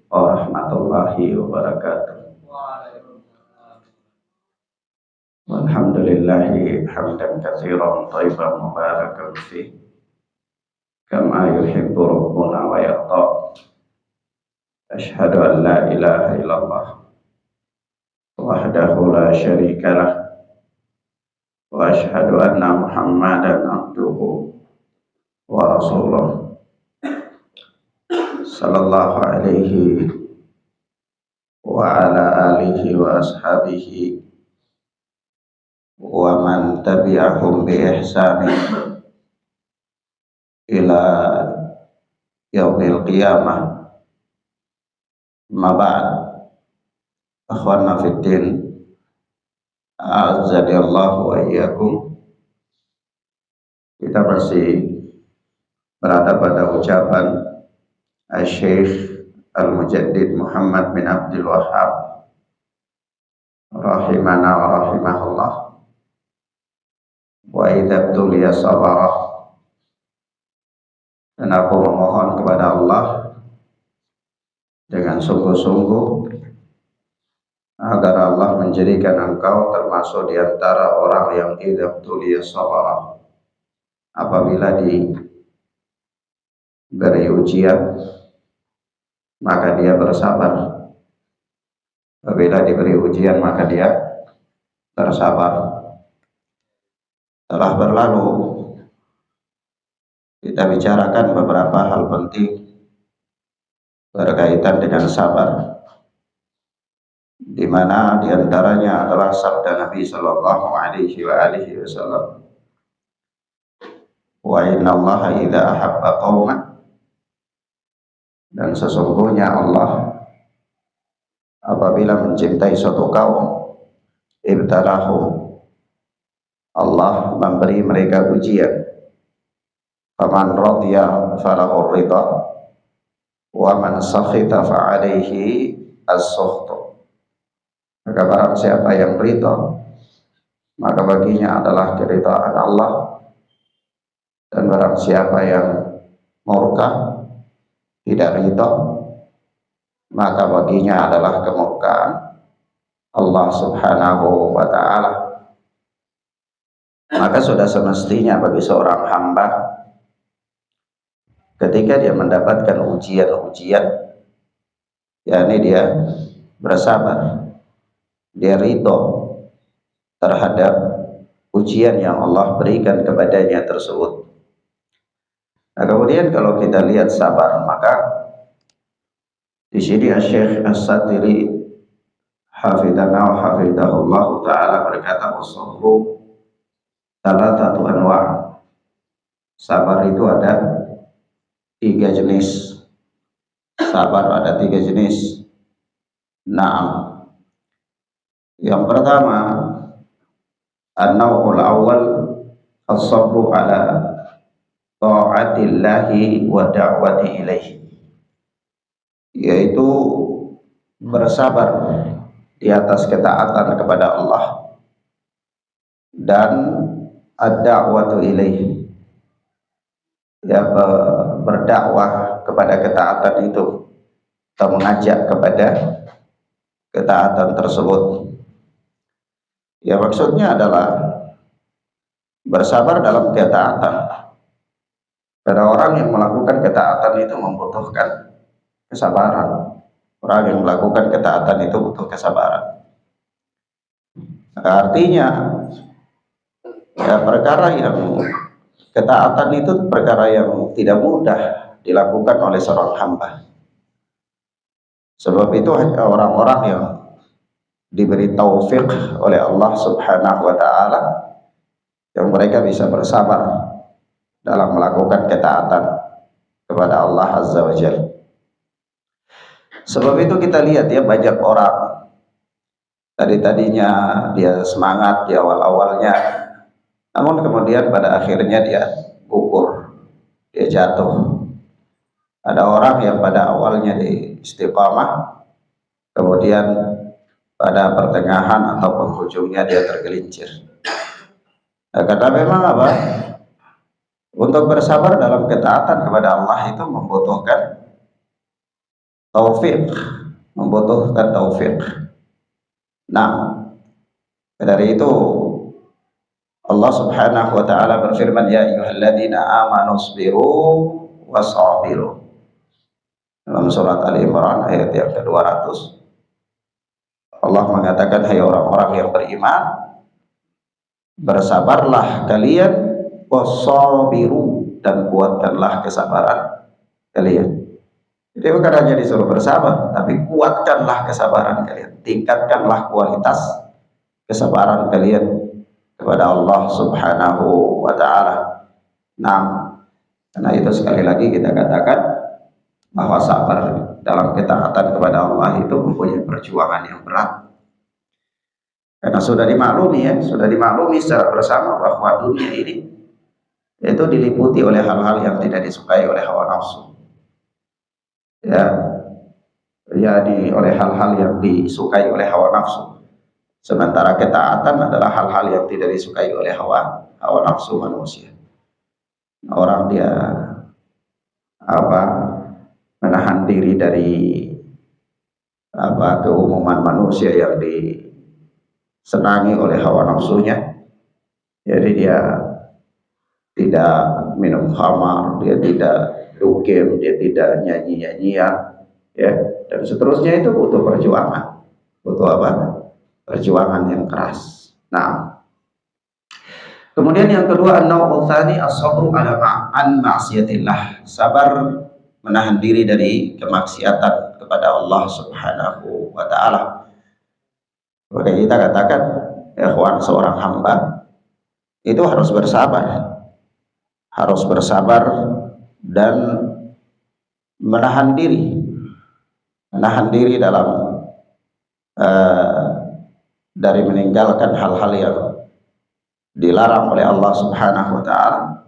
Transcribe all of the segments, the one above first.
warahmatullahi wabarakatuh. Walhamdulillahi hamdan katsiran thayyiban mubarakan fih kama yuhibbu rabbuna wa yarda. Asyhadu an la ilaha illallah wahdahu la syarika lah wa asyhadu anna Muhammadan abduhu wa rasuluh sallallahu alaihi wa ala alihi wa ashabihi wa man tabi'ahum bi ihsanin ila yaumil qiyamah. Ma ba'd. Akhwana fiddin, a'azzani Allah wa iyyakum. Kita masih berada pada ucapan Syekh Al-Mujaddid Muhammad bin Abdul Wahhab rahimana wa rahimahullah. Wa idza tuliya sabara. Dan aku memohon kepada Allah dengan sungguh-sungguh agar Allah menjadikan engkau termasuk di antara orang yang idza tuliya sabara, apabila diberi ujian maka dia bersabar. Apabila diberi ujian maka dia bersabar. Telah berlalu kita bicarakan beberapa hal penting berkaitan dengan sabar, di mana diantaranya adalah sabda Nabi Sallallahu Alaihi Wasallam, wa inna Allaha idza ahabba qauman, dan sesungguhnya Allah apabila mencintai suatu kaum, ibtalahum, Allah memberi mereka ujian. Faman radiya falahu ridha wa man sakhita fa alaihi as-sukhtu. Maka barang siapa yang ridha, maka baginya adalah keridhaan Allah, dan barang siapa yang murka, tidak ridha, maka baginya adalah kemurkaan Allah Subhanahu wa ta'ala. Maka sudah semestinya bagi seorang hamba ketika dia mendapatkan ujian-ujian, yakni dia bersabar, dia ridho terhadap ujian yang Allah berikan kepadanya tersebut. Nah, kemudian kalau kita lihat sabar, maka di sini Syekh As-Satiri hafidhana wa hafidhahullah ta'ala berkata, wasabru salatatu anwa'. Sabar itu ada 3 jenis. Sabar ada 3 jenis. Naam. Yang pertama, an-naw'ul awal as-sabru ala ta'atillahi wa da'wati ilaihi, yaitu bersabar di atas ketaatan kepada Allah dan ad-da'watu ilaihi, ya, berdakwah kepada ketaatan itu atau mengajak kepada ketaatan tersebut. Ya, maksudnya adalah bersabar dalam ketaatan. Karena orang yang melakukan ketaatan itu membutuhkan kesabaran. Orang yang melakukan ketaatan itu butuh kesabaran. Artinya, ya, perkara yang ketaatan itu perkara yang tidak mudah dilakukan oleh seorang hamba. Sebab itu hanya orang-orang yang diberi taufik oleh Allah Subhanahu wa ta'ala yang mereka bisa bersabar dalam melakukan ketaatan kepada Allah Azza wa Jalla. Sebab itu kita lihat ya, banyak orang tadinya dia semangat di awal-awalnya, namun kemudian pada akhirnya dia gugur, dia jatuh. Ada orang yang pada awalnya di istiqamah, kemudian pada pertengahan atau penghujungnya dia tergelincir. Nah, kata memang apa? Untuk bersabar dalam ketaatan kepada Allah itu membutuhkan taufik, membutuhkan taufik. Nah, dari itu Allah Subhanahu wa taala berfirman, ya ayyuhalladzina amanu sabiru wasabiru, dalam surat Ali Imran ayat yang ke-200. Allah mengatakan, hai orang-orang yang beriman, bersabarlah kalian, wasabiru, dan kuatkanlah kesabaran kalian. Jadi bukan hanya disuruh bersabar, tapi kuatkanlah kesabaran kalian, tingkatkanlah kualitas kesabaran kalian kepada Allah Subhanahu wa taala. Nah, karena itu sekali lagi kita katakan bahwa sabar dalam ketaatan kepada Allah itu mempunyai perjuangan yang berat. Karena sudah dimaklumi secara bersama bahwa dunia ini itu diliputi oleh hal-hal yang tidak disukai oleh hawa nafsu. Oleh hal-hal yang disukai oleh hawa nafsu. Sementara ketaatan adalah hal-hal yang tidak disukai oleh hawa nafsu manusia. Orang dia menahan diri dari keumuman manusia yang disenangi oleh hawa nafsunya. Jadi dia tidak minum khamar, dia tidak game, dia tidak nyanyi-nyanyian, ya, dan seterusnya. Itu butuh perjuangan, perjuangan yang keras. Nah, kemudian yang kedua, an-naw'u tsani as-sabru ala ma'siyatillah, sabar menahan diri dari kemaksiatan kepada Allah Subhanahu wa taala. Maka kita katakan, ikhwan, seorang hamba itu harus bersabar dan menahan diri dalam dari meninggalkan hal-hal yang dilarang oleh Allah Subhanahu wa taala,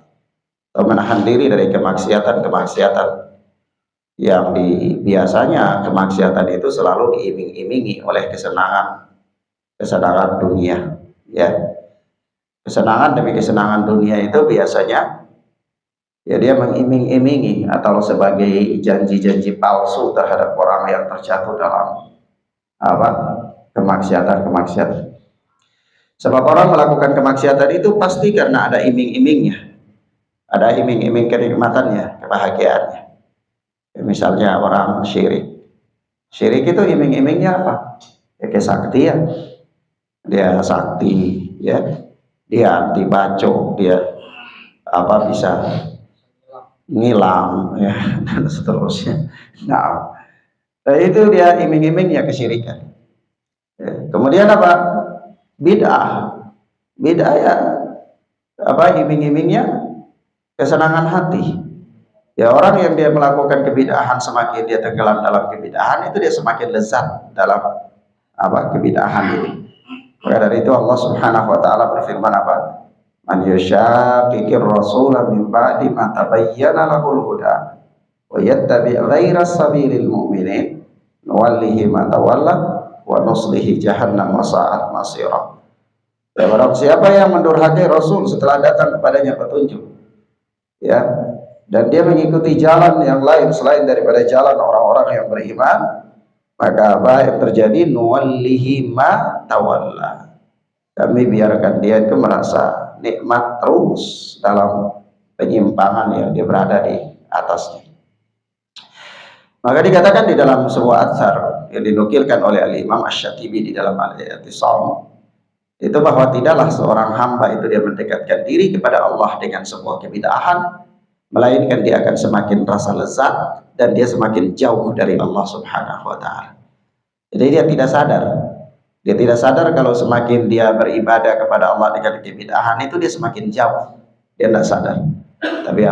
atau menahan diri dari kemaksiatan yang biasanya kemaksiatan itu selalu diiming-imingi oleh kesenangan dunia, ya. Kesenangan demi kesenangan dunia itu biasanya ya dia mengiming-imingi atau sebagai janji-janji palsu terhadap orang yang terjatuh dalam kemaksiatan. Sebab orang melakukan kemaksiatan itu pasti karena ada iming-imingnya, ada iming-iming kenikmatannya, kebahagiaannya. Ya, misalnya orang syirik itu iming-imingnya apa? Ya, kesaktian. Dia sakti, ya, dia anti bacok, dia bisa ngilang, ya, dan seterusnya. Nah, itu dia iming-imingnya kesyirikan. Ya, kemudian bid'ah ya, iming-imingnya kesenangan hati. Ya, orang yang dia melakukan kebid'ahan, semakin dia tenggelam dalam kebid'ahan, itu dia semakin lezat dalam kebid'ahan ini. Maka dari itu Allah Subhanahu wa taala berfirman man yushaqiqir rasula min ba'di ma tabayyana lahul huda wa yattabi' ghaira sabilil mu'minin nuwallihi ma tawalla wa nuslihi jahannam wa sa'at masira. Ya, barang siapa yang mendurhakai Rasul setelah datang kepadanya petunjuk, ya, dan dia mengikuti jalan yang lain selain daripada jalan orang-orang yang beriman, maka apa yang terjadi? Nuwallihi ma tawalla, kami biarkan dia itu merasa nikmat terus dalam penyimpangan yang dia berada di atasnya. Maka dikatakan di dalam sebuah atsar yang dinukilkan oleh Al-Imam Asy-Syatibi di dalam Al-I'tisam, itu bahwa tidaklah seorang hamba itu dia mendekatkan diri kepada Allah dengan sebuah kebid'ahan, melainkan dia akan semakin rasa lezat dan dia semakin jauh dari Allah Subhanahu wa taala. Jadi dia tidak sadar kalau semakin dia beribadah kepada Allah dengan kebid'ahan itu dia semakin jauh. Dia tidak sadar. Tapi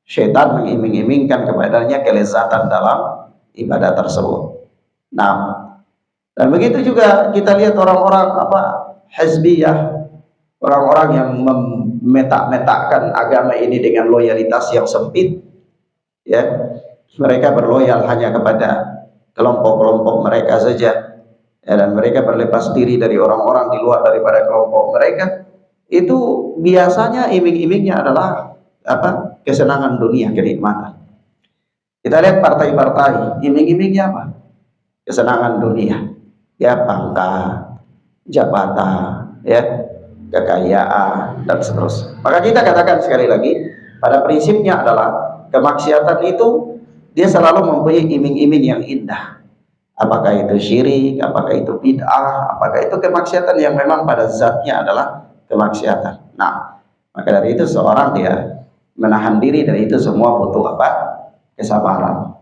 syaitan mengiming-imingkan kepadanya kelezatan dalam ibadah tersebut. Nah, dan begitu juga kita lihat orang-orang hizbiyah, orang-orang yang memetak-metakkan agama ini dengan loyalitas yang sempit, ya. Mereka berloyal hanya kepada kelompok-kelompok mereka saja, ya, dan mereka berlepas diri dari orang-orang di luar daripada kelompok mereka. Itu biasanya iming-imingnya adalah kesenangan dunia, kenikmatan. Kita lihat partai-partai, iming-imingnya apa? Kesenangan dunia, ya, pangkat, jabatan, ya, kekayaan, dan seterusnya. Maka kita katakan sekali lagi, pada prinsipnya adalah kemaksiatan itu dia selalu mempunyai iming-iming yang indah. Apakah itu syirik, apakah itu bid'ah, apakah itu kemaksiatan yang memang pada zatnya adalah kemaksiatan. Nah, maka dari itu seorang dia menahan diri dari itu semua butuh apa? Kesabaran.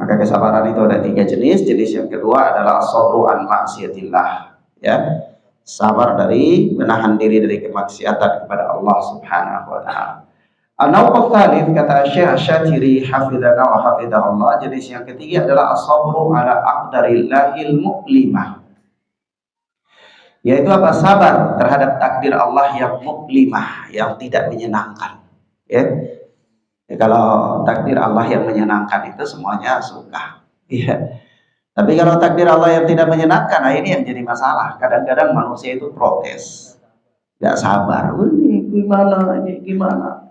Maka kesabaran itu ada 3 jenis. Jenis yang kedua adalah sabru an maksiatillah, ya, sabar dari menahan diri dari kemaksiatan kepada Allah Subhanahu wa taala. An-naw'u tsalits, kata Syekh Asy-Syatiri hafizana wa hafizahullah, jenis yang ketiga adalah as-sabru ala aqdarillahil mu'limah, yaitu apa? Sabar terhadap takdir Allah yang muklimah, yang tidak menyenangkan, ya. Ya, kalau takdir Allah yang menyenangkan itu semuanya suka, ya. Tapi kalau takdir Allah yang tidak menyenangkan, nah ini yang jadi masalah. Kadang-kadang manusia itu protes, nggak sabar. Ini gimana,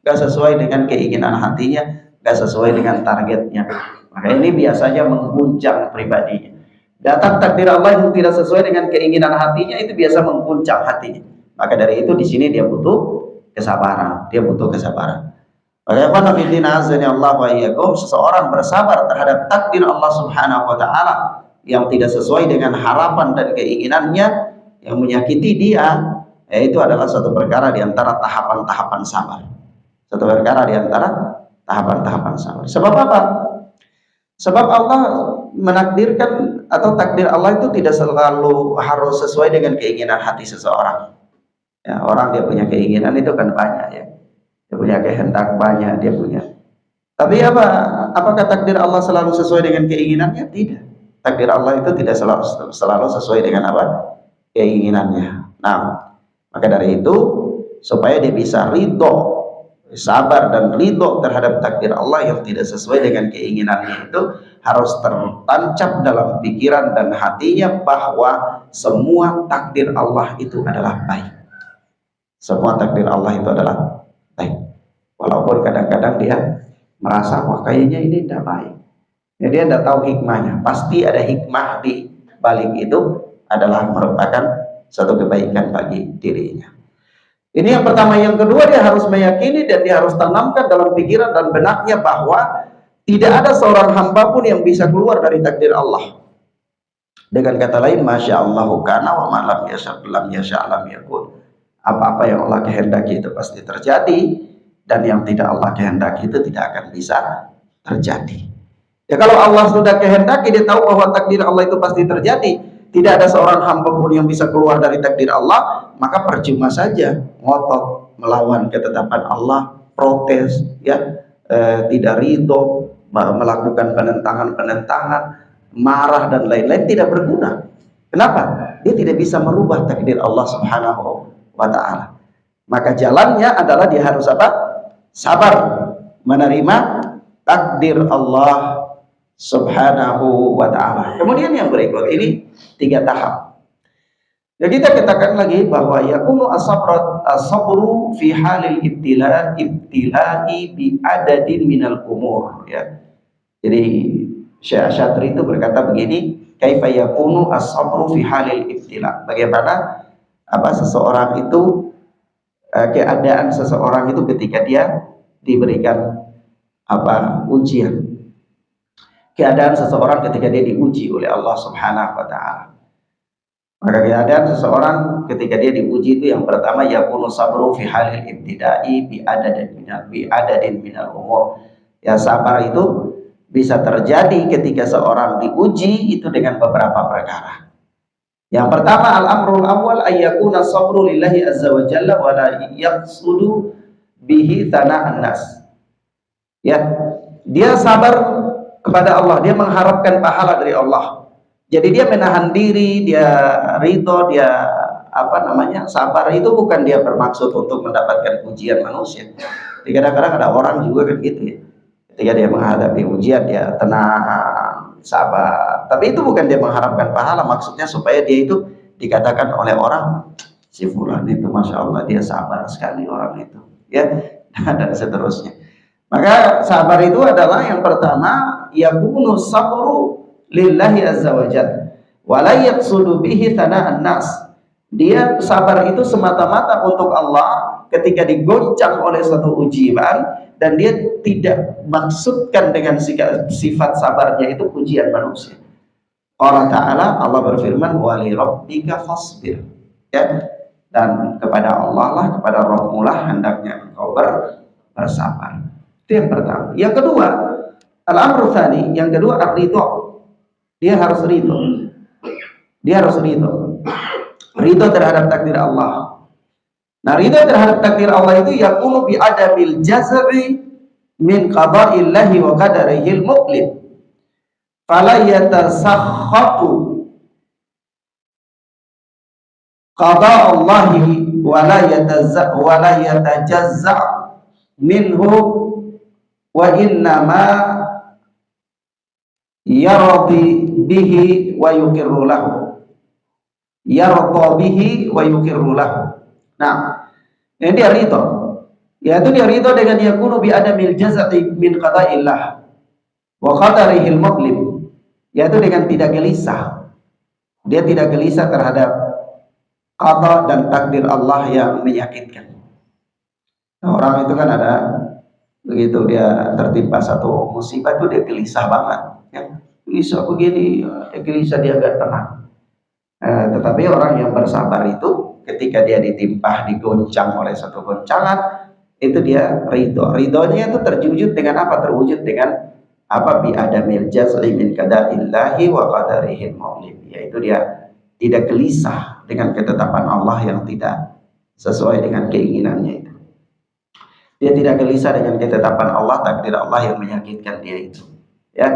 nggak sesuai dengan keinginan hatinya, nggak sesuai dengan targetnya. Maka ini biasanya mengguncang pribadinya. Datang takdir Allah yang tidak sesuai dengan keinginan hatinya, itu biasa mengguncang hatinya. Maka dari itu di sini dia butuh kesabaran, Bagaimana Allah wa iyyakum, seseorang bersabar terhadap takdir Allah Subhanahu wa taala yang tidak sesuai dengan harapan dan keinginannya, yang menyakiti dia, itu adalah suatu perkara di antara tahapan-tahapan sabar. Suatu perkara di antara tahapan-tahapan sabar. Sebab apa? Sebab Allah menakdirkan, atau takdir Allah itu tidak selalu harus sesuai dengan keinginan hati seseorang. Ya, orang dia punya keinginan itu kan banyak, ya. Dia punya kehendak banyak, dia punya. Tapi apa? Apakah takdir Allah selalu sesuai dengan keinginannya? Tidak. Takdir Allah itu tidak selalu sesuai dengan apa? Keinginannya. Nah, maka dari itu, supaya dia bisa ridho, sabar dan ridho terhadap takdir Allah yang tidak sesuai dengan keinginannya, itu harus tertancap dalam pikiran dan hatinya bahwa semua takdir Allah itu adalah baik. Semua takdir Allah itu adalah baik. Walaupun kadang-kadang dia merasa wah kayaknya ini tidak baik. Ya, dia tidak tahu hikmahnya. Pasti ada hikmah di balik itu, adalah merupakan satu kebaikan bagi dirinya. Ini yang pertama. Yang kedua, dia harus meyakini dan dia harus tanamkan dalam pikiran dan benaknya bahwa tidak ada seorang hamba pun yang bisa keluar dari takdir Allah. Dengan kata lain, masya Allahu kana wa ma lam yasha lam yasha lam yakun. Apa-apa yang Allah kehendaki itu pasti terjadi, dan yang tidak Allah kehendaki itu tidak akan bisa terjadi. Ya, kalau Allah sudah kehendaki, dia tahu bahwa takdir Allah itu pasti terjadi, tidak ada seorang hamba pun yang bisa keluar dari takdir Allah, maka percuma saja ngotot melawan ketetapan Allah, protes, ya, tidak ridho, melakukan penentangan, marah dan lain-lain, tidak berguna. Kenapa? Dia tidak bisa merubah takdir Allah Subhanahu wa ta'ala. Maka jalannya adalah dia harus apa? Sabar menerima takdir Allah Subhanahu wa ta'ala. Kemudian yang berikut ini 3 tahap. Ya, kita katakan lagi bahwa yakunu as-sabru fi halil ibtila'i bi adadin minal umur, ya. Jadi Syekh Asy-Syatiri itu berkata begini, kaifa yakunu as-sabru fi halil ibtila'. Bagaimana seseorang itu, keadaan seseorang itu ketika dia diberikan ujian. Keadaan seseorang ketika dia diuji oleh Allah Subhanahu wa ta'ala. Maka keadaan seseorang ketika dia diuji itu yang pertama, yakunu sabru fi halil ibtida'i bi adadin minal umur. Ya, sabar itu bisa terjadi ketika seorang diuji itu dengan beberapa perkara. Yang pertama, al-amrul awal ayyakuna sabru lillahi azza wa jalla wa la yaqsudu bihi tana'an nas. Ya, dia sabar kepada Allah, dia mengharapkan pahala dari Allah. Jadi dia menahan diri, dia ridho, dia sabar itu bukan dia bermaksud untuk mendapatkan pujian manusia. Jadi kadang-kadang ada orang juga kan gitu, ya. Ketika dia menghadapi ujian, dia tenang, sabar. Tapi itu bukan dia mengharapkan pahala, maksudnya supaya dia itu dikatakan oleh orang, si fulan itu masya Allah dia sabar sekali orang itu, ya, dan seterusnya. Maka sabar itu adalah yang pertama, yakunu sabru lillahi azza wajalla wa la yaqsudu bihi thana'an nas. Dia sabar itu semata-mata untuk Allah ketika digoncang oleh suatu ujian, dan dia tidak maksudkan dengan sifat sabarnya itu pujian manusia. Allah Ta'ala, Allah berfirman, wali rabbika fasbir, ya, dan kepada Allah lah, kepada Rabbmu lah hendaknya engkau bersabar. Itu yang pertama. Yang kedua, al-amru tsani, yang kedua ar-ridha. Dia harus ridho. Dia harus ridho. Ridho terhadap takdir Allah. Nah, ridho terhadap takdir Allah itu yakunu bi adamil jaz'i min qada'illahi wa qadarihil muqlim. Fala yatasakhatu qada Allahi wa la yatajazza minhu wa innama yardi bihi wa yuqirru lahu, yarda bihi wa yuqirru lahu. Nah, ini dia ridho, yaitu dia ridho dengan yakunu bi adamil jaz'i min qada'illah wa qadarihil muqlim, yaitu dengan tidak gelisah. Dia tidak gelisah terhadap qada dan takdir Allah yang menyakitkan. Nah, orang itu kan ada begitu dia tertimpa satu musibah itu dia gelisah banget, ya. Gelisah begini, gelisah, dia agak tenang. Tetapi orang yang bersabar itu ketika dia ditimpa, digoncang oleh satu goncangan, itu dia ridho. Ridhonya itu terwujud dengan apa? Terwujud dengan apa? Bi adamil jaz'i min qada'illahi wa qadarihil mu'lim, yaitu dia tidak gelisah dengan ketetapan Allah yang tidak sesuai dengan keinginannya itu. Dia tidak gelisah dengan ketetapan Allah, takdir Allah yang menyakitkan dia itu, ya.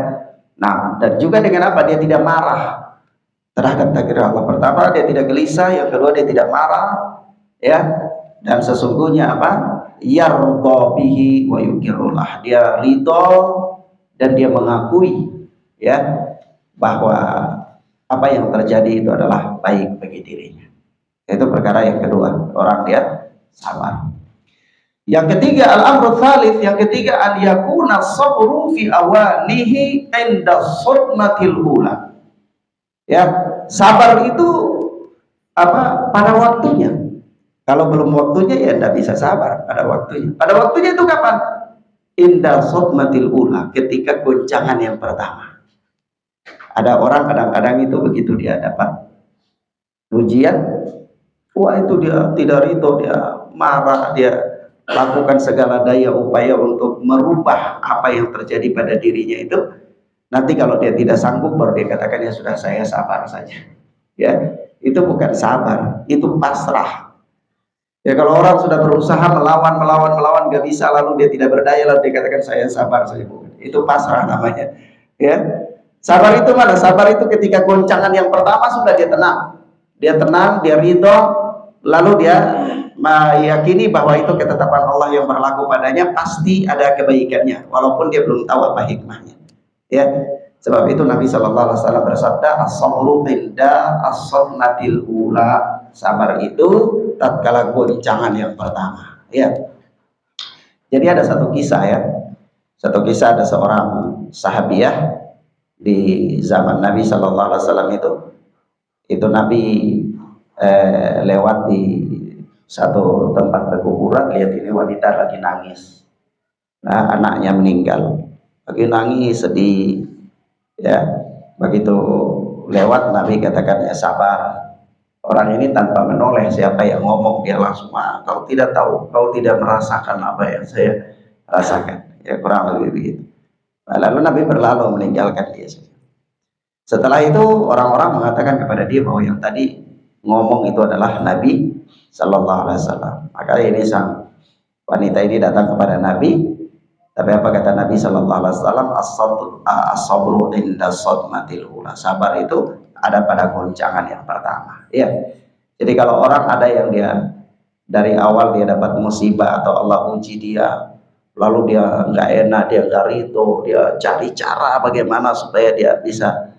Nah, dan juga dengan apa? Dia tidak marah terhadap takdir Allah. Pertama, dia tidak gelisah. Yang kedua, dia tidak marah, ya. Dan sesungguhnya apa? Yarda bihi wa yuqirrullah. Dia ridho dan dia mengakui, ya, bahwa apa yang terjadi itu adalah baik bagi dirinya. Itu perkara yang kedua, orang dia sabar. Yang ketiga, al-amru tsalits, yang ketiga, an yakuna sabru fi awalihi inda sudmatil ula. Ya, sabar itu apa? Pada waktunya. Kalau belum waktunya ya tidak bisa sabar pada waktunya. Pada waktunya itu kapan? Inda sudmatil ula, ketika goncangan yang pertama. Ada orang kadang-kadang itu begitu dia dapat ujian, wah itu dia tidak ridho, dia marah, dia lakukan segala daya upaya untuk merubah apa yang terjadi pada dirinya itu. Nanti kalau dia tidak sanggup baru dia katakan, ya sudah, saya sabar saja. Ya, itu bukan sabar, itu pasrah. Ya, kalau orang sudah berusaha melawan gak bisa, lalu dia tidak berdaya, lalu dia katakan saya sabar saja, itu pasrah namanya. Ya, sabar itu mana? Sabar itu ketika goncangan yang pertama sudah dia tenang, dia ridho, lalu dia meyakini bahwa itu ketetapan Allah yang berlaku padanya, pasti ada kebaikannya walaupun dia belum tahu apa hikmahnya, ya. Sebab itu Nabi SAW bersabda, as-sabru inda as-sadmatil ula. Sabar itu tatkala goncangan yang pertama, ya. Jadi ada satu kisah, ya. Satu kisah, ada seorang sahabiah di zaman Nabi SAW itu Nabi lewat di satu tempat berkuburan, lihat ini wanita lagi nangis. Nah, anaknya meninggal, lagi nangis, sedih, ya. Begitu lewat, Nabi katakan, ya sabar. Orang ini tanpa menoleh siapa yang ngomong, dia langsung, kau tidak tahu, kau tidak merasakan apa yang saya rasakan, ya, kurang lebih begitu. Nah, lalu Nabi berlalu meninggalkan dia. Setelah itu orang-orang mengatakan kepada dia bahwa yang tadi ngomong itu adalah Nabi Sallallahu Alaihi Wasallam. Maka ini sang wanita ini datang kepada Nabi. Tapi apa kata Nabi Sallallahu Alaihi Wasallam? As-sabru inda sadmatil ula. Sabar itu ada pada goncangan yang pertama. Ya. Jadi kalau orang ada yang dia dari awal dia dapat musibah atau Allah uji dia, lalu dia nggak enak, dia nggak ridho, dia cari cara bagaimana supaya dia bisa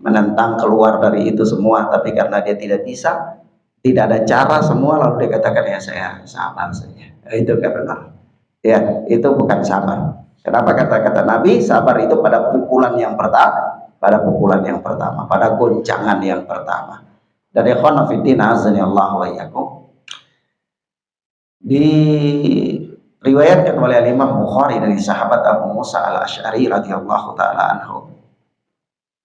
menentang keluar dari itu semua, tapi karena dia tidak bisa, tidak ada cara semua, lalu dia katakan, ya saya sabar saja. Itu nggak benar. Ya, itu bukan sabar. Kenapa kata-kata Nabi sabar itu pada pukulan yang pertama, pada goncangan yang pertama. Dan ikhwan fillah azani Allah wa iyyakum, diriwayatkan oleh Imam Bukhari dari sahabat Abu Musa al-Asy'ari radhiyallahu taala anhu.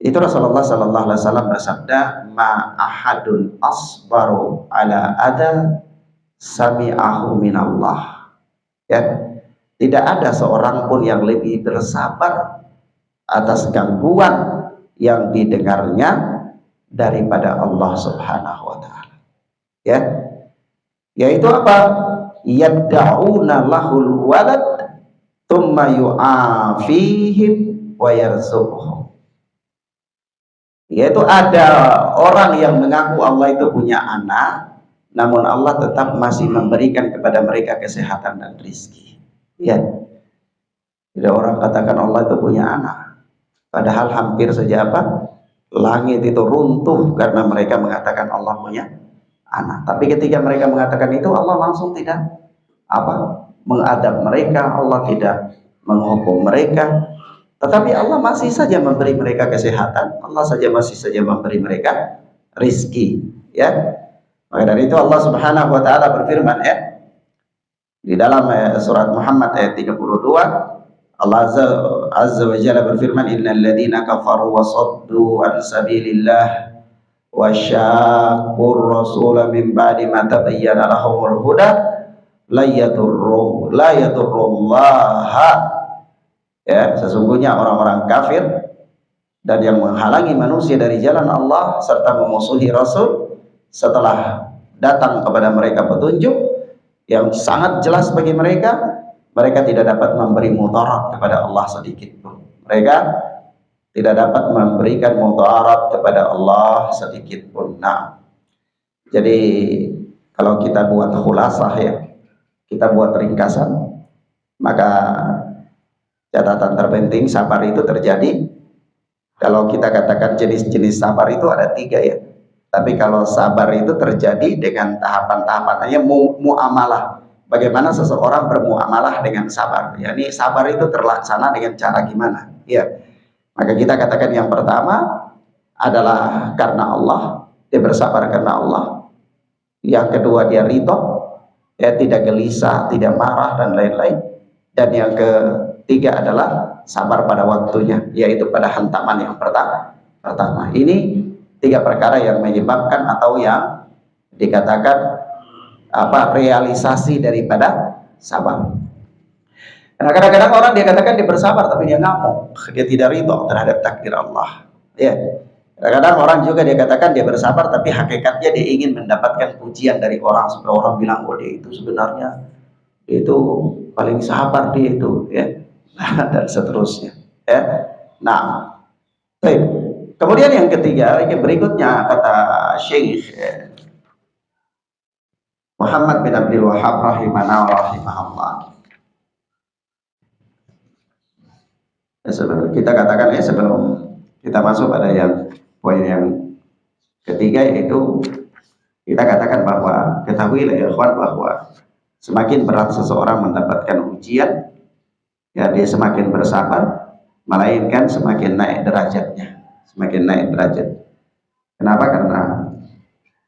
Itu Rasulullah sallallahu alaihi wasallam bersabda, "Ma ahadun asbaru ala ada sami'ahu minallah." Ya, tidak ada seorang pun yang lebih bersabar atas gangguan yang didengarnya daripada Allah Subhanahu wa taala. Ya. Yaitu apa? Yad'una lahul walad thumma yu'afihim wa yarzuquhum. Yaitu ada orang yang mengaku Allah itu punya anak, namun Allah tetap masih memberikan kepada mereka kesehatan dan rizki. Ya, ada orang katakan Allah itu punya anak, padahal hampir saja apa? Langit itu runtuh karena mereka mengatakan Allah punya anak. Tapi ketika mereka mengatakan itu, Allah langsung tidak mengadab mereka, Allah tidak menghukum mereka. Tetapi Allah masih saja memberi mereka kesehatan, Allah masih saja memberi mereka rizki. Ya, maka dari itu Allah Subhanahu wa taala berfirman di dalam surat Muhammad ayat 32, Allah Azza wa Jalla berfirman, innal ladzina kafaru wa saddu an sabilillah wa syaqqur rasula min ba'di ma tabayyana lahumul huda la yadurrullaha. Ya, sesungguhnya orang-orang kafir dan yang menghalangi manusia dari jalan Allah serta memusuhi Rasul setelah datang kepada mereka petunjuk yang sangat jelas bagi mereka, mereka tidak dapat memberi mudarat kepada Allah sedikit pun. Mereka tidak dapat memberikan mudarat kepada Allah sedikit pun. Nah, jadi kalau kita buat khulasah kita buat ringkasan, maka catatan terpenting sabar itu terjadi. Kalau kita katakan jenis-jenis sabar itu ada 3 ya. Tapi kalau sabar itu terjadi dengan tahapan-tahapan, hanya muamalah. Bagaimana seseorang bermuamalah dengan sabar. Yani sabar itu terlaksana dengan cara gimana? Ya. Maka kita katakan yang pertama adalah karena Allah, dia bersabar karena Allah. Yang kedua dia ridho, tidak gelisah, tidak marah dan lain-lain. Dan yang ketiga adalah sabar pada waktunya, yaitu pada hantaman yang pertama. Ini 3 perkara yang menyebabkan atau yang dikatakan realisasi daripada sabar. Karena kadang-kadang orang dia katakan dia bersabar tapi dia ngamuk, dia tidak ridho terhadap takdir Allah. Ya. Kadang-kadang orang juga dia katakan dia bersabar tapi hakikatnya dia ingin mendapatkan pujian dari orang supaya orang bilang dia itu sebenarnya dia itu paling sabar dia itu, ya. Dan seterusnya. Ya. Nah, baik. Kemudian yang ketiga, berikutnya kata Syekh Muhammad bin Abdul Wahhab rahimahullah. Sebelum kita katakan sebelum kita masuk pada poin yang ketiga, yaitu kita katakan bahwa ketahuilah ya ikhwan, bahwa semakin berat seseorang mendapatkan ujian, ya dia semakin bersabar, melainkan semakin naik derajatnya, Kenapa? Karena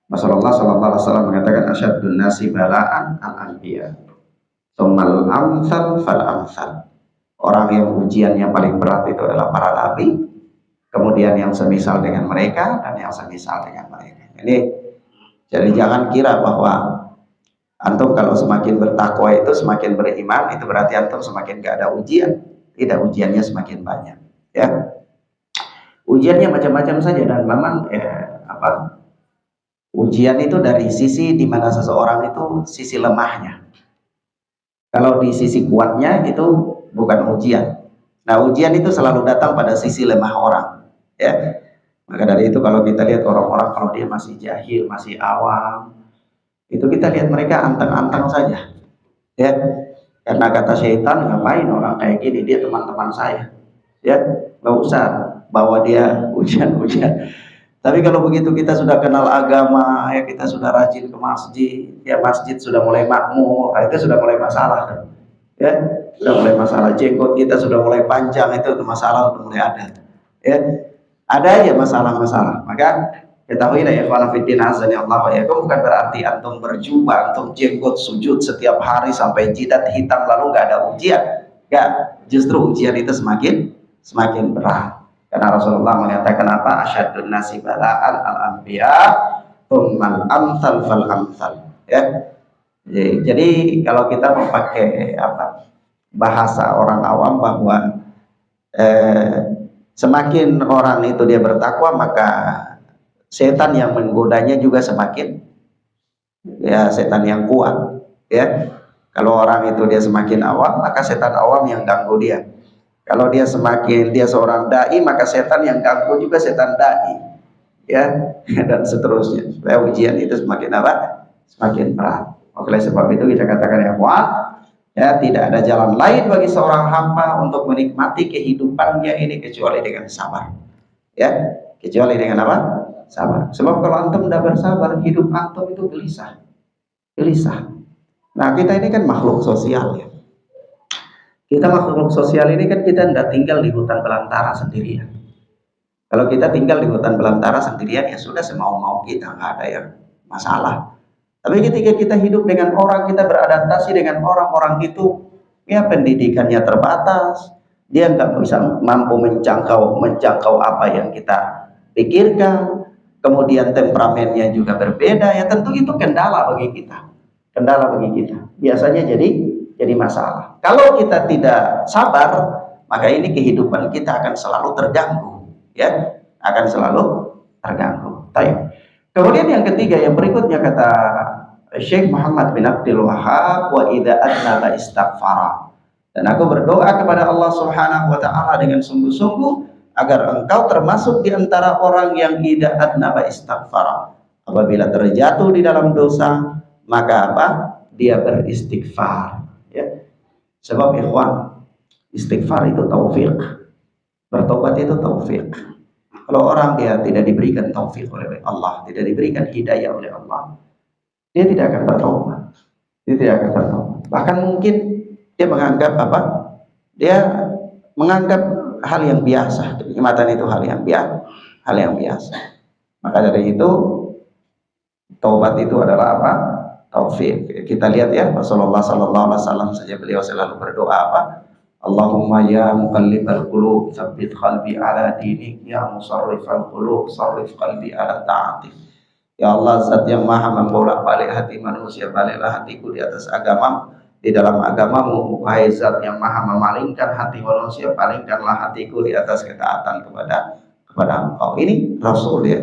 Rasulullah sallallahu alaihi wasallam mengatakan asyaddun nasi bala'an al-anbiya, tsummal amsal fal amsal. Orang yang ujiannya paling berat itu adalah para nabi, kemudian yang semisal dengan mereka, dan yang semisal dengan mereka. Jadi jangan kira bahwa antum kalau semakin bertakwa itu semakin beriman, itu berarti antum semakin gak ada ujian. Tidak, ujiannya semakin banyak. Ya, ujiannya macam-macam saja, dan memang ujian itu dari sisi dimana seseorang itu sisi lemahnya. Kalau di sisi kuatnya itu bukan ujian. Nah, ujian itu selalu datang pada sisi lemah orang, ya. Maka dari itu kalau kita lihat orang-orang kalau dia masih jahil, masih awam, itu kita lihat mereka anteng-anteng saja, ya. Karena kata syaitan, ngapain orang kayak gini, dia teman-teman saya, ya, nggak usah bawa dia ujian-ujian. Tapi kalau begitu kita sudah kenal agama, ya kita sudah rajin ke masjid, ya masjid sudah mulai makmur, itu sudah mulai masalah kan? Ya, sudah mulai masalah jenggot kita sudah mulai panjang, itu masalah sudah mulai ada. Ya, ada aja masalah-masalah. Maka ketahuilah ya ikhwan fillah azza ya Allah ya, bukan berarti antum berjubah, antum jenggot sujud setiap hari sampai jidat hitam lalu nggak ada ujian. Enggak, justru ujian itu semakin berat. Karena Rasulullah mengatakan apa? Asyadun nasi bala'an al-anbiya tsummal amsal fal amsal. Ya. Jadi kalau kita memakai apa bahasa orang awam bahwa semakin orang itu dia bertakwa, maka setan yang menggodanya juga semakin, ya, setan yang kuat. Ya, kalau orang itu dia semakin awam, maka setan awam yang ganggu dia. Kalau dia semakin dia seorang dai, maka setan yang ganggu juga setan dai, ya, dan seterusnya. Supaya ujian itu semakin apa? Semakin berat. Oleh sebab itu kita katakan ya, ya, tidak ada jalan lain bagi seorang hamba untuk menikmati kehidupannya ini kecuali dengan sabar. Ya, kecuali dengan apa? Sabar. Sebab kalau antum tidak bersabar, hidup antum itu gelisah. Gelisah. Nah, kita ini kan makhluk sosial ya. Kita makhluk sosial ini kan kita tidak tinggal di hutan belantara sendirian. Kalau kita tinggal di hutan belantara sendirian ya sudah semau-mau kita, nggak ada yang masalah. Tapi ketika kita hidup dengan orang, kita beradaptasi dengan orang-orang itu, ya pendidikannya terbatas, dia nggak bisa mampu menjangkau apa yang kita pikirkan, kemudian temperamennya juga berbeda, ya tentu itu kendala bagi kita. Kendala bagi kita. Biasanya jadi masalah. Kalau kita tidak sabar, maka ini kehidupan kita akan selalu terganggu, ya, akan selalu terganggu. Baik. Kemudian yang ketiga, yang berikutnya kata Syekh Muhammad bin Abdul Wahab, wa idza adnaba istaghfara. Dan aku berdoa kepada Allah Subhanahu wa taala dengan sungguh-sungguh agar engkau termasuk di antara orang yang idza adnaba istaghfara. Apabila terjatuh di dalam dosa, maka apa? Dia beristighfar. Ya. Sebab ikhwan, istighfar itu taufik, bertobat itu taufik. Kalau orang dia tidak diberikan taufik oleh Allah, tidak diberikan hidayah oleh Allah, dia tidak akan bertobat. Dia tidak akan bertobat. Bahkan mungkin dia menganggap apa? Dia menganggap hal yang biasa, kenikmatan itu hal yang biasa. Maka dari itu taubat itu adalah apa? Taufik. Kita lihat ya, Rasulullah sallallahu alaihi wasallam saja beliau selalu berdoa apa? Allahumma ya muqallibal qulub tsabbit qalbi ala dinik, ya musarrifal qulub sarrif qalbi ala ta'atik. Ya Allah, zat yang maha membolak-balik hati manusia, baliklah hatiku di atas agama, di dalam agamamu. Wahai zat yang maha memalingkan hati manusia, palingkanlah hatiku di atas ketaatan kepada engkau. Ini Rasul ya,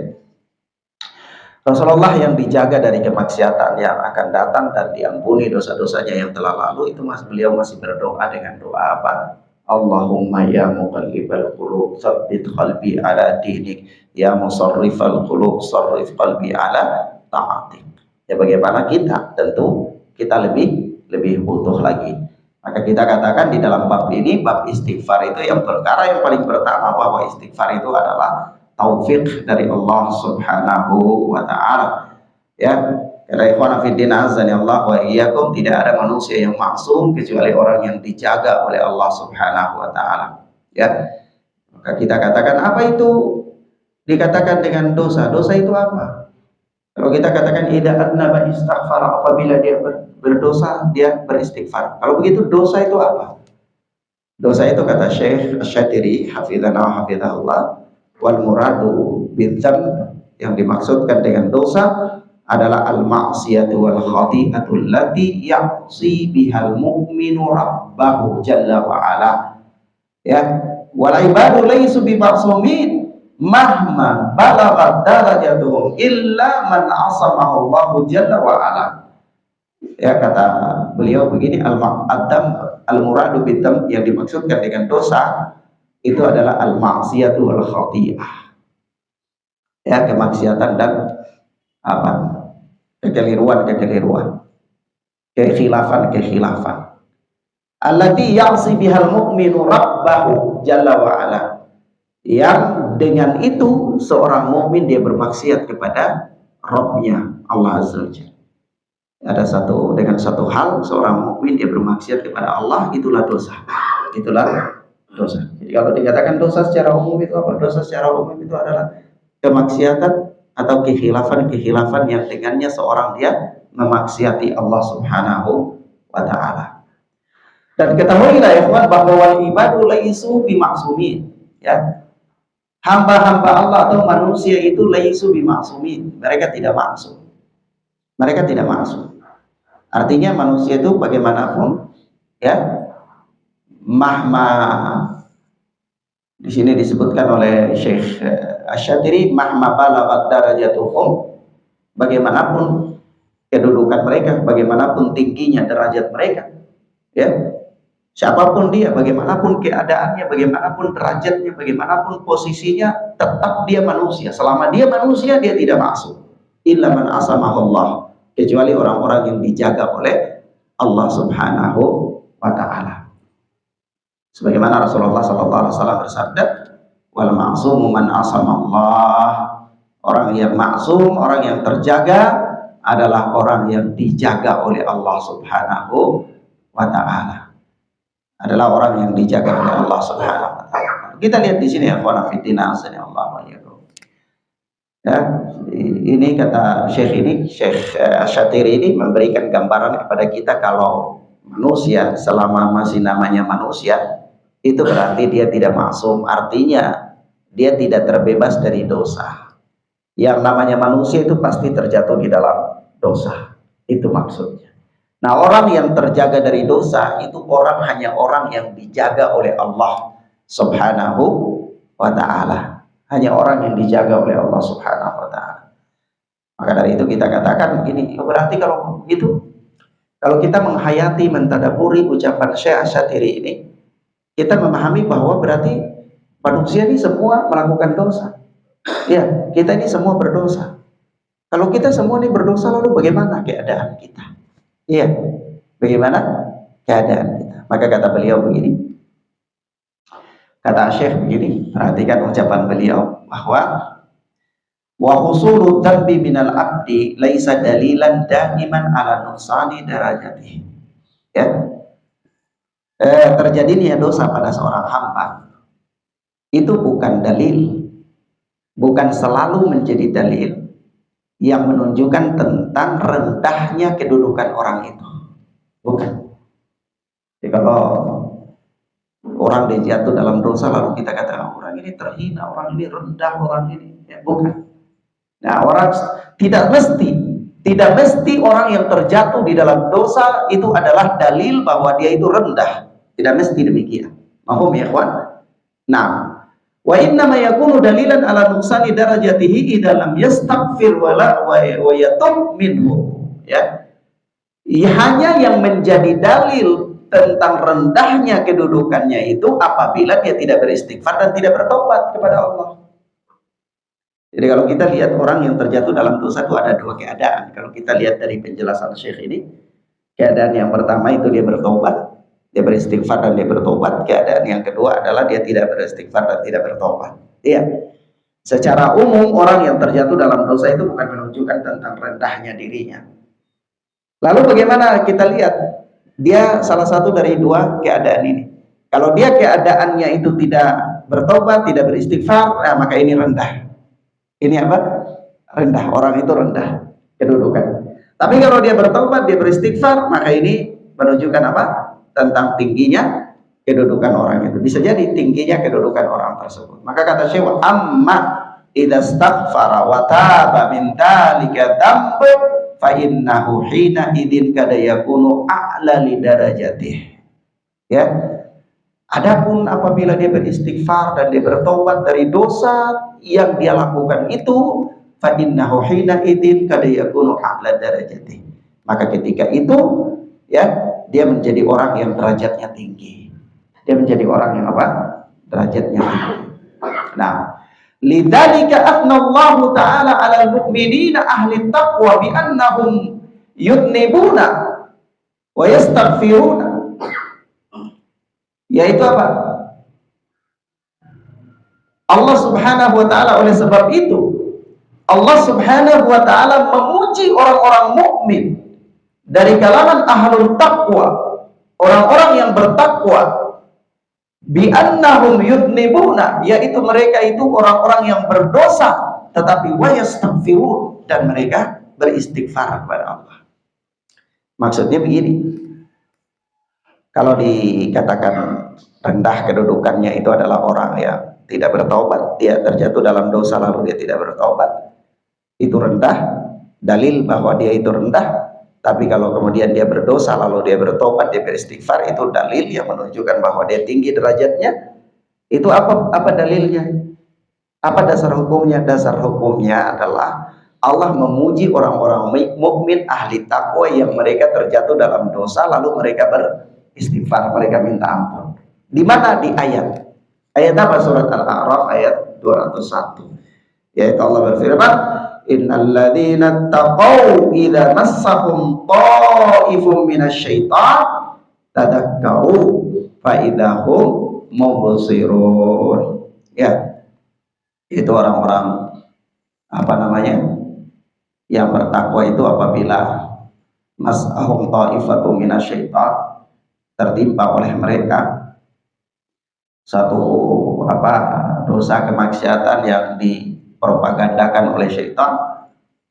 Rasulullah yang dijaga dari kemaksiatan yang akan datang dan diampuni dosa-dosanya yang telah lalu. Itu beliau masih berdoa dengan doa apa? Allahumma ya muqallibal qulub tsabbit qalbi ala dinik, ya musarrifal qulub sarrif qalbi ala ta'atik. Ya bagaimana kita? Tentu kita lebih butuh lagi. Maka kita katakan di dalam bab ini, bab istighfar itu yang perkara yang paling pertama, bahwa istighfar itu adalah taufik dari Allah Subhanahu wa taala. Ya, karena ikhwan fillah azza Allah wa iyyakum, tidak ada manusia yang maksum kecuali orang yang dijaga oleh Allah Subhanahu wa taala. Ya. Maka kita katakan apa itu dikatakan dengan dosa? Dosa itu apa? Kalau kita katakan idza adnaba istaghfara, apabila dia berdosa dia beristighfar. Kalau begitu dosa itu apa? Dosa itu kata Syekh Asy-Syatiri hafizana wa hafizahullah, wal muradu bidzam, yang dimaksudkan dengan dosa adalah al-ma'siyatu wal khati'atu allati ya'si bihal mu'minu rabbahu jalla wa ala. Ya, wal ibadu laysu bi ma'sumin mahma balaghat darajatuhum illa man asamahu Allahu jalla wa ala. Ya, kata beliau begini, al-muradu bidzam, yang dimaksudkan dengan dosa itu adalah al-ma'siyatu wal khati'ah. Ya, kemaksiatan dan apa? Kekeliruan, kekhilafan. Allati ya'si bihal mu'minu rabbahu jalla wa ala. Yang dengan itu seorang mukmin dia bermaksiat kepada Rabbnya Allah Azza wa Jalla. dengan satu hal seorang mukmin dia bermaksiat kepada Allah, itulah dosa. Itulah dosa. Jadi kalau dikatakan dosa secara umum itu apa? Dosa secara umum itu adalah kemaksiatan atau kekhilafan yang dengannya seorang dia memaksiati Allah Subhanahu wa taala. Dan ketahuilah ya ikhwan bahwa wal ibadu laisu bimaksumin, ya. Hamba-hamba Allah atau manusia itu laisu bimaksumin. Mereka tidak maksum. Mereka tidak maksum. Artinya manusia itu bagaimanapun, ya, mahma, di sini disebutkan oleh Syekh Asy-Syatiri, mahma balaghat darajatuhum, bagaimanapun kedudukan mereka, bagaimanapun tingginya derajat mereka, ya, siapapun dia, bagaimanapun keadaannya, bagaimanapun derajatnya, bagaimanapun posisinya, tetap dia manusia. Selama dia manusia, dia tidak maksum. Illa man asamahullah, kecuali orang-orang yang dijaga oleh Allah Subhanahu wa taala. Sebagaimana Rasulullah SAW bersabda, wal ma'sumu man asamallah. Orang yang maksum, orang yang terjaga adalah orang yang dijaga oleh Allah Subhanahu wa taala. Adalah orang yang dijaga oleh Allah Subhanahu wa taala. Kita lihat di sini ya, Allah ya, ini kata Syekh Asy-Syatiri ini memberikan gambaran kepada kita kalau manusia selama masih namanya manusia itu berarti dia tidak maksum, artinya dia tidak terbebas dari dosa. Yang namanya manusia itu pasti terjatuh di dalam dosa, itu maksudnya. Nah, orang yang terjaga dari dosa itu hanya orang yang dijaga oleh Allah Subhanahu wa taala. Hanya orang yang dijaga oleh Allah Subhanahu wa taala. Maka dari itu kita katakan begini, berarti kalau begitu, kalau kita menghayati, mentadaburi ucapan Syekh Asy-Syatiri ini, kita memahami bahwa berarti manusia ini semua melakukan dosa. Ya, kita ini semua berdosa. Kalau kita semua ini berdosa, lalu bagaimana keadaan kita? Iya, bagaimana keadaan kita? Maka kata beliau begini, kata Syekh begini, perhatikan ucapan beliau bahwa wa husulu dzambi minal abdi laisa dalilan daiman ala nuqsani darajatihi. Ya. Terjadinya dosa pada seorang hamba itu bukan dalil, bukan selalu menjadi dalil yang menunjukkan tentang rendahnya kedudukan orang itu, bukan. Jadi kalau orang dia jatuh dalam dosa lalu kita katakan orang ini terhina, orang ini rendah, orang ini, ya, bukan. Nah, orang tidak mesti orang yang terjatuh di dalam dosa itu adalah dalil bahwa dia itu rendah. Tidak mesti demikian. Mahum ya ikhwan? Nah, wa inna ma yakunu dalilan ala nuqsani darajatihi idza lam yastaghfir wa yatub minhu. Ya. Hanya yang menjadi dalil tentang rendahnya kedudukannya itu apabila dia tidak beristighfar dan tidak bertobat kepada Allah. Jadi kalau kita lihat orang yang terjatuh dalam dosa itu ada dua keadaan. Kalau kita lihat dari penjelasan Syekh ini, keadaan yang pertama itu dia bertobat, dia beristighfar dan dia bertobat. Keadaan yang kedua adalah dia tidak beristighfar dan tidak bertobat. Iya. Secara umum orang yang terjatuh dalam dosa itu bukan menunjukkan tentang rendahnya dirinya. Lalu bagaimana kita lihat? Dia salah satu dari dua keadaan ini. Kalau dia keadaannya itu tidak bertobat, tidak beristighfar, nah maka ini rendah. Ini apa? Rendah. Orang itu rendah kedudukan. Tapi kalau dia bertobat, dia beristighfar, maka ini menunjukkan apa? Tentang tingginya kedudukan orang itu. Bisa jadi tingginya kedudukan orang tersebut. Maka kata Syekh, amma idza astaghfara wa taba min dzalika dzambu fa innahu hina idzin kada yakunu a'la li darajatih. Ya. Adapun apabila dia beristighfar dan dia bertobat dari dosa yang dia lakukan itu, fa innahu hina idzin kada yakunu a'la darajatih. Maka ketika itu, ya, dia menjadi orang yang derajatnya tinggi. Dia menjadi orang yang apa? Derajatnya tinggi. Nah, lidzalika athnallahu ta'ala 'alal mu'minina ahli taqwa bi annahum yudnibuna wa yastaghfiruna. Yaitu apa? Allah Subhanahu wa ta'ala, oleh sebab itu Allah Subhanahu wa ta'ala memuji orang-orang mukmin dari kalangan ahlul taqwa, orang-orang yang bertakwa, bi annahum yudnibuna, yaitu mereka itu orang-orang yang berdosa tetapi wa yastaghfirun, dan mereka beristighfar kepada Allah. Maksudnya begini, kalau dikatakan rendah kedudukannya itu adalah orang yang tidak bertobat, dia terjatuh dalam dosa lalu dia tidak bertobat, itu rendah, dalil bahwa dia itu rendah. Tapi kalau kemudian dia berdosa lalu dia bertobat, dia beristighfar, itu dalil yang menunjukkan bahwa dia tinggi derajatnya. Itu apa dalilnya? Apa dasar hukumnya? Dasar hukumnya adalah Allah memuji orang-orang mukmin ahli takwa yang mereka terjatuh dalam dosa lalu mereka beristighfar, mereka minta ampun. Di mana? Di ayat. Ayat apa? Surat Al-A'raf ayat 201. Yaitu Allah berfirman, innal ladzina taqaw idza massahum ta'ifum minasyaitan tadakkaru fa idahum mubsirun. Ya, itu orang-orang apa namanya, yang bertakwa itu apabila massahum ta'ifatum minasyaitan, tertimpa oleh mereka satu dosa kemaksiatan yang dipropagandakan oleh syaitan,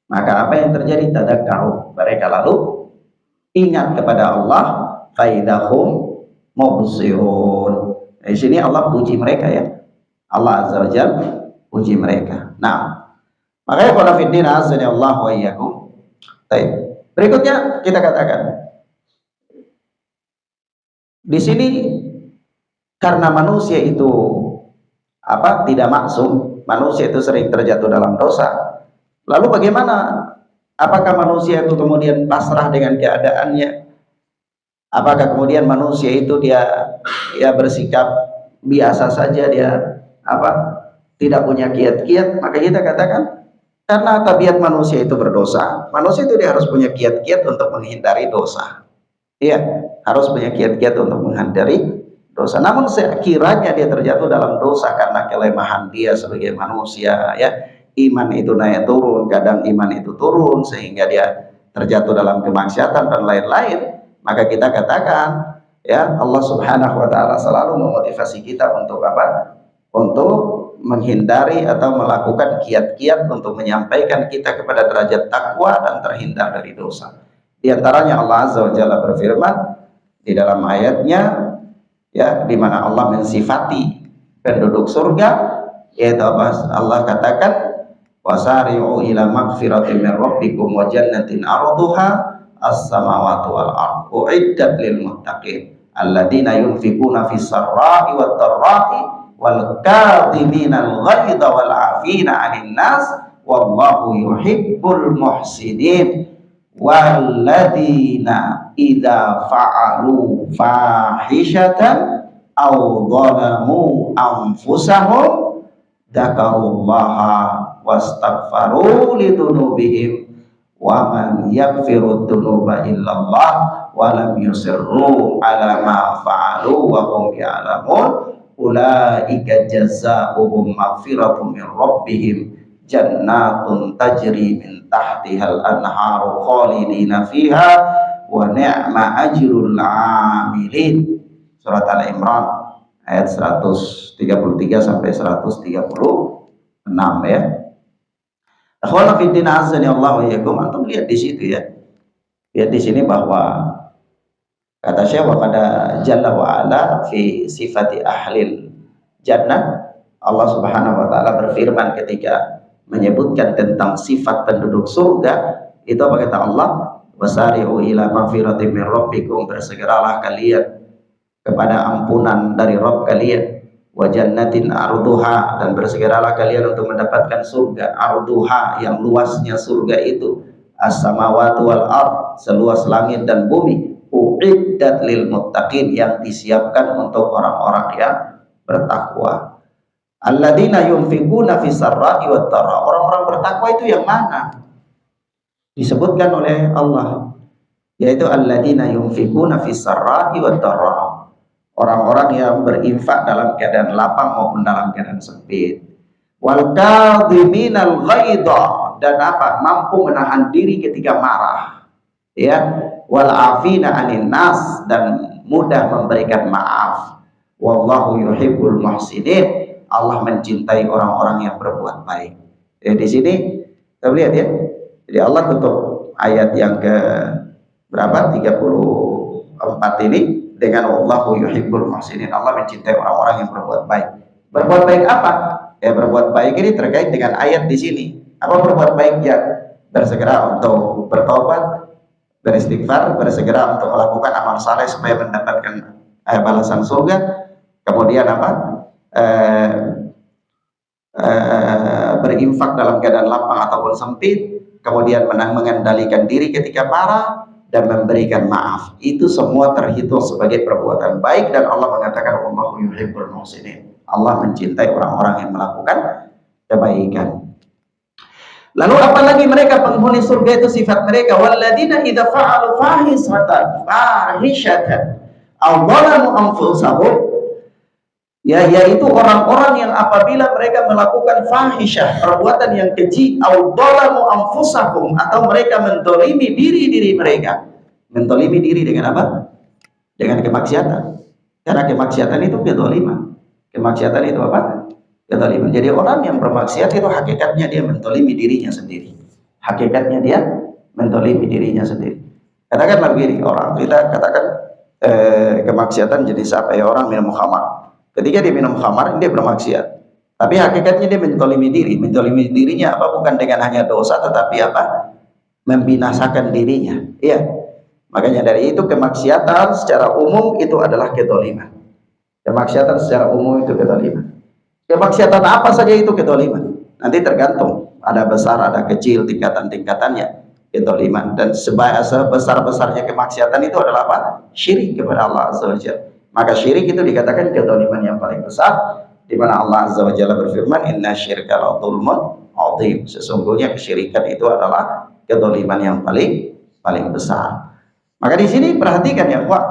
maka apa yang terjadi? Tadakkaru, mereka lalu ingat kepada Allah, faidahum mubsirun. Di sini Allah puji mereka, ya, Allah azza wajalla puji mereka. Nah, makanya qala fiddin azza Allah wa iyyakum. Baik, berikutnya kita katakan di sini karena manusia itu tidak maksum, manusia itu sering terjatuh dalam dosa. Lalu bagaimana? Apakah manusia itu kemudian pasrah dengan keadaannya? Apakah kemudian manusia itu dia bersikap biasa saja, dia tidak punya kiat-kiat? Maka kita katakan karena tabiat manusia itu berdosa, manusia itu dia harus punya kiat-kiat untuk menghindari dosa. Iya, harus punya kiat-kiat untuk menghindari dosa. Namun sekiranya dia terjatuh dalam dosa karena kelemahan dia sebagai manusia, ya, iman itu naik turun, kadang iman itu turun sehingga dia terjatuh dalam kemaksiatan dan lain-lain, maka kita katakan, ya, Allah Subhanahu wa taala selalu memotivasi kita untuk untuk menghindari atau melakukan kiat-kiat untuk menyampaikan kita kepada derajat takwa dan terhindar dari dosa. Di antaranya Allah Azza wa Jalla berfirman di dalam ayatnya, ya, di mana Allah mensifati penduduk surga, yaitu Allah katakan, wasari'u ila magfiratin min rabbikum wa jannatin 'arduha as-samawati wal ardu uiddat lil muttaqin alladzina yunfiquna fis sarra'i wat dharra'i wal kadhiminal ghaidha wal 'afina 'anil nas wallahu yuhibbul muhsinin walladzina idza fa'alu fahishatan aw dhalamu anfusahum dzakarullaha wastaghfaru lidunubihim wa man yaghfiru dzunuba illallah wa lam yusirru ala ma fa'alu wa hum ya'lamun ulaika jazaohum maghfiratun min rabbihim jannatun tajri min tahtihal anharu khalidina fiha wa ni'ma ajrul amilin. Surat Al-Imran ayat 133 sampai 136, ya. Akhwana fiddin azani Allah wa iyyakum. Antum lihat di situ, ya. Lihat di sini bahwa kata Syekh wa qad jalla wa ala fi sifati ahlil jannah, Allah Subhanahu wa taala berfirman ketika menyebutkan tentang sifat penduduk surga, itu apa kata Allah? Wasari'u ila magfiratin min rabbikum, bersegeralah kalian kepada ampunan dari Rabb kalian, wa jannatin arduha, dan bersegeralah kalian untuk mendapatkan surga, arduha, yang luasnya surga itu as-samawati wal ard, seluas langit dan bumi, uiddat lil muttaqin, yang disiapkan untuk orang-orang yang bertakwa. Alladzina yunfiquna fis sarra'i wat dharra, orang-orang bertakwa itu yang mana? Disebutkan oleh Allah, yaitu alladzina yunfiquna fis sarra'i wat dharra, orang-orang yang berinfak dalam keadaan lapang maupun dalam keadaan sempit. Wal kadhiminal ghaidha, dan mampu menahan diri ketika marah, ya. wal afina 'anil nas, dan mudah memberikan maaf. Wallahu yuhibbul muhsinin, Allah mencintai orang-orang yang berbuat baik. Di sini kita lihat ya. Jadi Allah tutup ayat yang ke berapa? 34 ini dengan wallahu yuhibbul muhsinin. Allah mencintai orang-orang yang berbuat baik. Berbuat baik apa? Ya, berbuat baik ini terkait dengan ayat di sini. Apa berbuat baik? Ya, bersegera untuk bertobat, beristighfar, bersegera untuk melakukan amal saleh supaya mendapatkan balasan surga. Kemudian apa? Berinfak dalam keadaan lapang ataupun sempit. Kemudian mengendalikan diri ketika marah dan memberikan maaf. Itu semua terhitung sebagai perbuatan baik, dan Allah mengatakan wallahu yuhibbul muhsinin. Allah mencintai orang-orang yang melakukan kebaikan. Lalu apalagi mereka penghuni surga itu sifat mereka, walladzina idza fa'alu fahishatan aw dzalamu anfusahum, yaitu orang-orang yang apabila mereka melakukan fahisyah, perbuatan yang keji, aw dzalamu anfusahum, atau mereka mendolimi diri mereka. Mendolimi diri dengan apa? Dengan kemaksiatan. Karena kemaksiatan itu kedzaliman. Kemaksiatan itu apa? Kedzaliman. Jadi orang yang bermaksiat itu hakikatnya dia mendolimi dirinya sendiri. Hakikatnya dia mendolimi dirinya sendiri. Katakanlah begini, orang kita katakan kemaksiatan jenis apa ya? Orang minum khamar. Ketika dia minum khamar, dia bermaksiat. Tapi hakikatnya dia mendolimi diri. Mendolimi dirinya apa? Bukan dengan hanya dosa, tetapi apa? Membinasakan dirinya. Iya. Makanya dari itu kemaksiatan secara umum itu adalah kedzaliman. Kemaksiatan secara umum itu kedzaliman. Kemaksiatan apa saja itu kedzaliman. Nanti tergantung, ada besar, ada kecil, tingkatan-tingkatannya kedzaliman. Dan sebesar-besarnya kemaksiatan itu adalah apa? Syirik kepada Allah Azza wa Jalla. Maka syirik itu dikatakan kedzaliman yang paling besar, di mana Allah Azza wa Jalla berfirman, inna syirka la dzulmun adzim. Sesungguhnya kesyirikan itu adalah kedzaliman yang paling besar. Maka di sini perhatikan ya, Pak.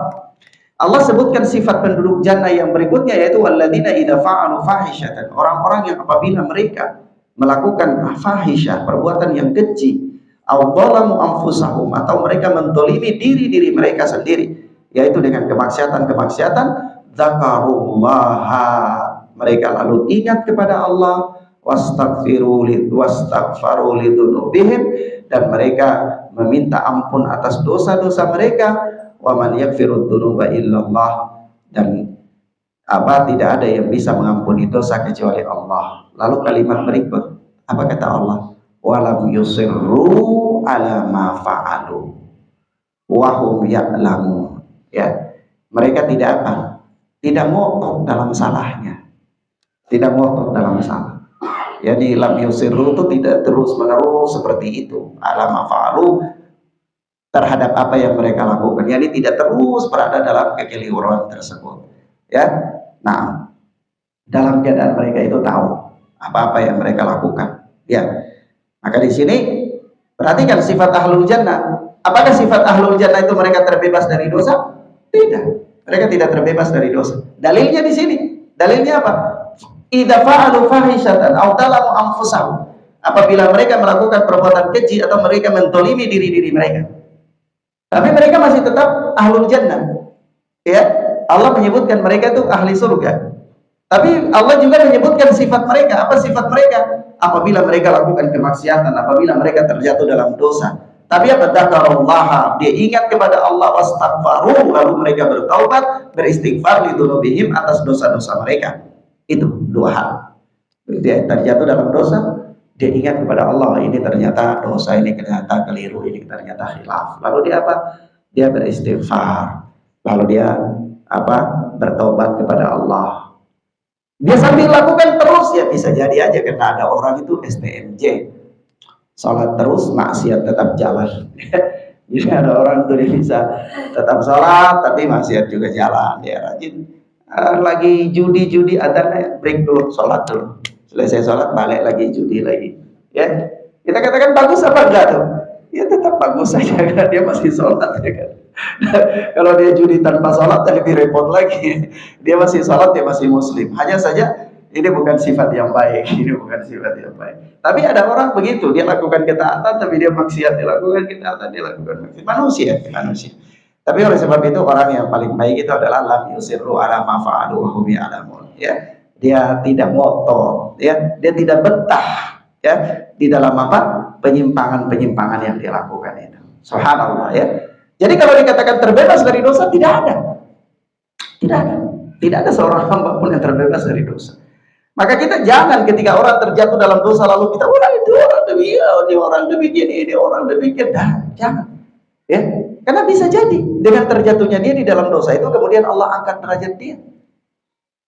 Allah sebutkan sifat penduduk jannah yang berikutnya, yaitu alladzina idza fa'alu fahishatan, orang-orang yang apabila mereka melakukan fahisyah, perbuatan yang keji, aw dzalamu anfusahum, atau mereka mendolimi diri mereka sendiri, yaitu dengan kemaksiatan, dzakarullaha, mereka lalu ingat kepada Allah, wastaghfaru lidzunubihim, dan mereka meminta ampun atas dosa-dosa mereka. Wa man yaghfiru dzunuba illallah, dan tidak ada yang bisa mengampuni dosa kecuali Allah. Lalu kalimat berikut, apa kata Allah? Walam yusirru ala ma fa'alu wa hum ya'lamun. Ya, mereka tidak ngotot dalam salahnya. Tidak ngotot dalam salah. Jadi lam yusirru itu tidak terus-menerus seperti itu. Ala ma fa'alu, terhadap apa yang mereka lakukan, yakni tidak terus berada dalam kekeliruan tersebut. Ya, nah, dalam keadaan mereka itu tahu apa-apa yang mereka lakukan. Ya, maka di sini perhatikan sifat ahlul jannah. Apakah sifat ahlul jannah itu mereka terbebas dari dosa? Tidak, mereka tidak terbebas dari dosa. Dalilnya di sini. Dalilnya apa? Idza fa'alu fahishatan aw talamu anfusahum, apabila mereka melakukan perbuatan keji atau mereka mendolimi diri mereka. Tapi mereka masih tetap ahlul jannah. Ya, Allah menyebutkan mereka itu ahli surga. Tapi Allah juga menyebutkan sifat mereka. Apa sifat mereka? Apabila mereka lakukan kemaksiatan, apabila mereka terjatuh dalam dosa. Tapi apa? Dzakarullaha, dia ingat kepada Allah, wastaghfaru, lalu mereka bertaubat, beristighfar lidzunubihim, atas dosa-dosa mereka. Itu dua hal. Dia terjatuh dalam dosa, dia ingat kepada Allah, ini ternyata dosa, ini ternyata keliru, ini ternyata khilaf. Lalu dia apa? Dia beristighfar. Lalu dia bertobat kepada Allah. Dia sambil lakukan terus, ya bisa jadi aja karena ada orang itu STMJ, sholat terus, maksiat tetap jalan. Jadi ada orang tuh dia bisa tetap sholat tapi maksiat juga jalan. Dia rajin. Lagi judi adanya, break dulu, sholat dulu. Selesai sholat balik lagi judi lagi. Ya, kita katakan bagus apa enggak tuh? Ya tetap bagus saja karena dia masih sholat, ya kan. Kalau dia judi tanpa sholat lebih repot lagi. Dia masih sholat, dia masih muslim. Hanya saja Ini bukan sifat yang baik, ini bukan sifat yang baik. Tapi ada orang begitu, dia lakukan ketaatan, tapi dia maksiat, dia lakukan ketaatan, dia lakukan maksiat. Manusia, manusia. Tapi oleh sebab itu orang yang paling baik itu adalah lam yusirru ala ma fa'alu wa hum ya'lamun. Ya, dia tidak ngotot, ya, dia tidak betah, ya, di dalam apa penyimpangan-penyimpangan yang dia lakukan itu. Subhanallah, ya. Jadi kalau dikatakan terbebas dari dosa, tidak ada, tidak ada seorang hamba pun yang terbebas dari dosa. Maka kita jangan ketika orang terjatuh dalam dosa lalu kita, wah itu orang demikian, ini orang demikian, ini orang demikian. Jangan, ya, karena bisa jadi dengan terjatuhnya dia di dalam dosa itu kemudian Allah angkat derajat dia.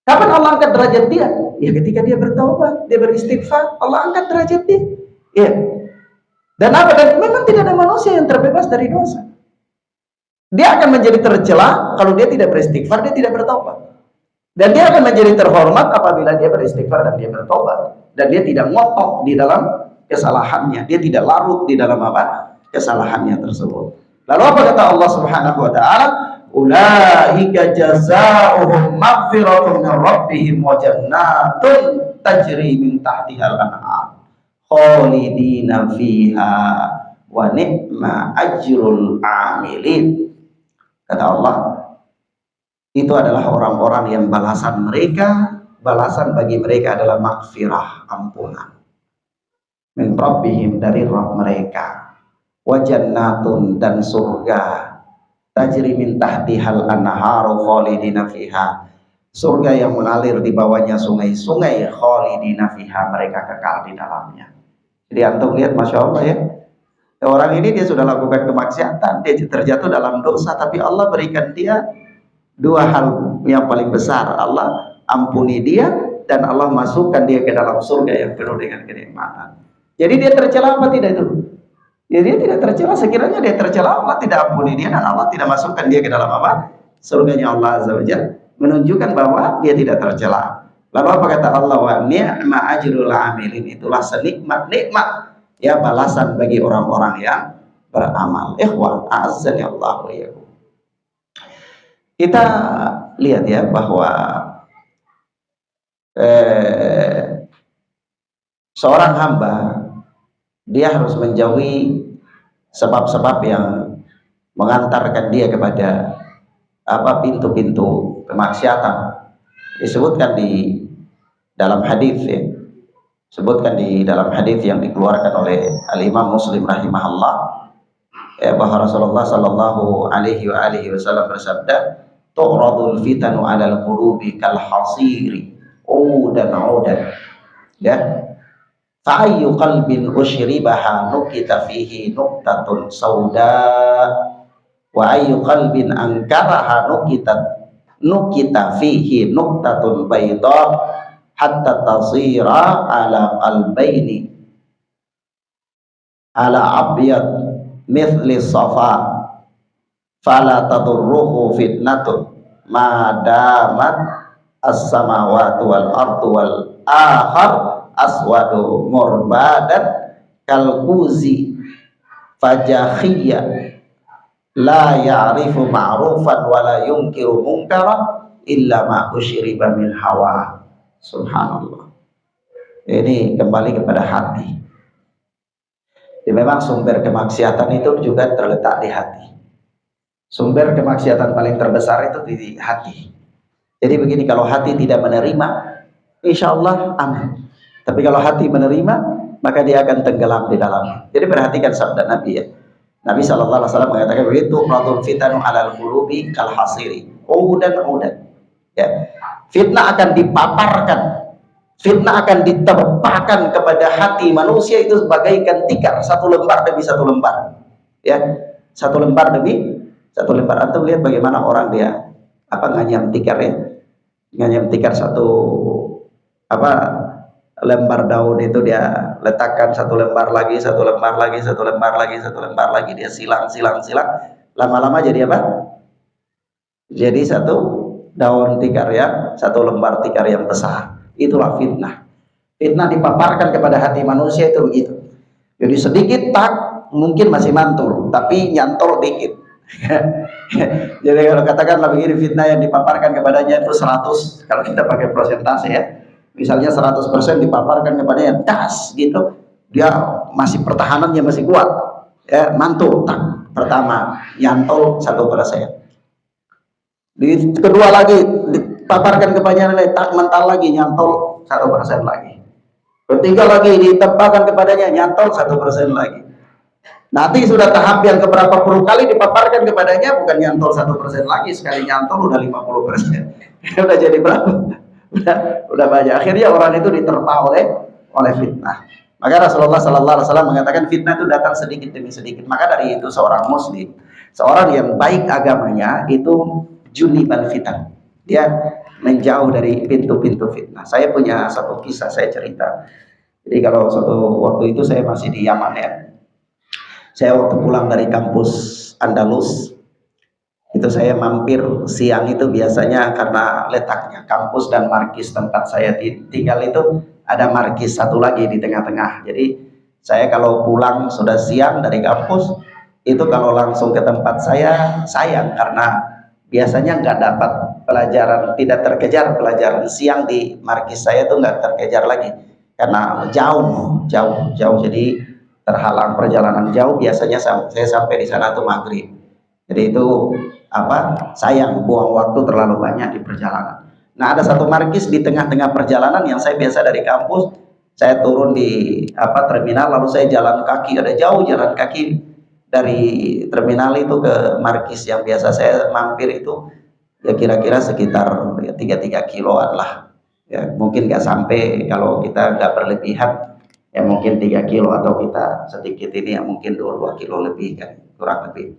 Kapan Allah angkat derajat dia? Ya ketika dia bertaubat, dia beristighfar, Allah angkat derajat dia. Ya. Dan apa? Dan memang tidak ada manusia yang terbebas dari dosa. Dia akan menjadi tercela kalau dia tidak beristighfar, dia tidak bertaubat. Dan dia akan menjadi terhormat apabila dia beristighfar dan dia bertobat. Dan dia tidak ngotot di dalam kesalahannya. Dia tidak larut di dalam apa? Kesalahannya tersebut. Lalu apa kata Allah Subhanahu wa taala? Ulaika jazaohum maghfiratun min rabbihim wa jannatun tajri min tahtihal anhar khalidina fiha wa ni'ma ajrul amilin. Kata Allah, itu adalah orang-orang yang balasan bagi mereka adalah maghfirah, ampunan. Min rabbihim, dari Rabb mereka. Wa jannatun, dan surga. Tajri min tahtihal anharu khalidina fiha. Surga yang mengalir di bawahnya sungai-sungai, khalidina fiha, mereka kekal di dalamnya. Jadi antum lihat, Masya Allah, ya. Orang ini dia sudah lakukan kemaksiatan, dia terjatuh dalam dosa, tapi Allah berikan dia dua hal yang paling besar. Allah ampuni dia dan Allah masukkan dia ke dalam surga yang penuh dengan kenikmatan. Jadi dia tercela apa tidak itu? Ya, dia tidak tercela. Sekiranya dia tercela, Allah tidak ampuni dia dan Allah tidak masukkan dia ke dalam apa? Surganya Allah Azza wa Jalla, menunjukkan bahwa dia tidak tercela. Lalu apa kata Allah? Wa ni'ma ajrul amilin, itulah senikmat-nikmat, ya, balasan bagi orang-orang yang beramal. Ikhwan, a'azzani Allah wa iyyakum. Kita lihat ya bahwa seorang hamba dia harus menjauhi sebab-sebab yang mengantarkan dia kepada apa pintu-pintu kemaksiatan. Disebutkan di dalam hadis, ya, sebutkan di dalam hadis yang dikeluarkan oleh Al-Imam Muslim rahimahullah, ya, bahwa Rasulullah sallallahu alaihi wasallam bersabda, tu'radul fitanu 'alal qulubi kal hasiri udan, ya, fa ayyu qalbin ushribaha nukita fihi nuktatun sauda wa ayyu qalbin ankaraha nukita fihi nuktatun bayda hatta tasira ala qalbaini ala abyad mithli safa fala tadurruhu fitnatun ma damat as-samawati wal ardu wal akhar aswadu murbadan kalkuzi fajakhiyya la ya'rifu ma'rufan wa la yunkiru munkaran illa ma usyriba min hawa. Subhanallah. Ini kembali kepada hati. Jadi memang sumber kemaksiatan itu juga terletak di hati. Sumber kemaksiatan paling terbesar itu di hati. Jadi begini, kalau hati tidak menerima, insya Allah aman. Tapi kalau hati menerima, maka dia akan tenggelam di dalamnya. Jadi perhatikan sabda Nabi, ya. Nabi SAW mengatakan begitu, radul fitanu alal qulubi kal hasiri udan. Ya. Fitnah akan dipaparkan, fitnah akan ditebakan kepada hati manusia itu bagaikan tikar, satu lembar demi satu lembar, ya, satu lembar demi satu lembar. Antum lihat bagaimana orang dia apa nganyam tikar, ya, nganyam tikar satu apa lembar daun itu dia letakkan satu lembar lagi, satu lembar lagi, satu lembar lagi, satu lembar lagi, dia silang, lama-lama jadi apa? Jadi satu daun tikar, ya, satu lembar tikar yang besar. Itulah fitnah. Fitnah dipaparkan kepada hati manusia itu begitu. Jadi sedikit tak mungkin masih mantul, tapi nyantol dikit. Jadi kalau katakanlah begini, fitnah yang dipaparkan kepadanya itu 100, kalau kita pakai persentase, ya, Misalnya 100% dipaparkan kepadanya, das gitu, dia masih pertahanannya masih kuat, ya mantul, tak pertama nyantol 1%, di kedua lagi dipaparkan kepadanya, tak mental lagi nyantol 1% lagi, ketiga lagi ditebakkan kepadanya nyantol 1% lagi. Nanti sudah tahap yang keberapa puluh kali dipaparkan kepadanya, bukan nyantol 1% lagi, sekali nyantol udah 50%. Udah jadi berapa? Udah banyak. Akhirnya orang itu diterpa oleh fitnah. Maka Rasulullah Sallallahu Alaihi Wasallam mengatakan fitnah itu datang sedikit demi sedikit. Maka dari itu seorang muslim, seorang yang baik agamanya itu junibal fitan. Dia menjauh dari pintu-pintu fitnah. Saya punya satu kisah saya cerita. Jadi kalau suatu waktu itu saya masih di Yaman ya. Saya waktu pulang dari kampus Andalus, itu saya mampir siang itu biasanya karena letaknya kampus dan markis tempat saya tinggal itu ada markis satu lagi di tengah-tengah. Jadi saya kalau pulang sudah siang dari kampus itu kalau langsung ke tempat saya sayang, karena biasanya nggak dapat pelajaran, tidak terkejar pelajaran siang di markis saya itu nggak terkejar lagi karena jauh. Jadi terhalang perjalanan jauh, biasanya saya sampai di sana tuh maghrib. Jadi itu sayang, buang waktu terlalu banyak di perjalanan. Nah, ada satu markis di tengah-tengah perjalanan yang saya biasa dari kampus, saya turun di terminal, lalu saya jalan kaki, ada jauh jalan kaki dari terminal itu ke markis yang biasa saya mampir itu, ya kira-kira sekitar 3 kiloan lah. Ya, mungkin nggak sampai, kalau kita nggak berlebihan ya mungkin 3 kilo, atau kita sedikit ini ya mungkin 2 kilo lebih kan, kurang lebih.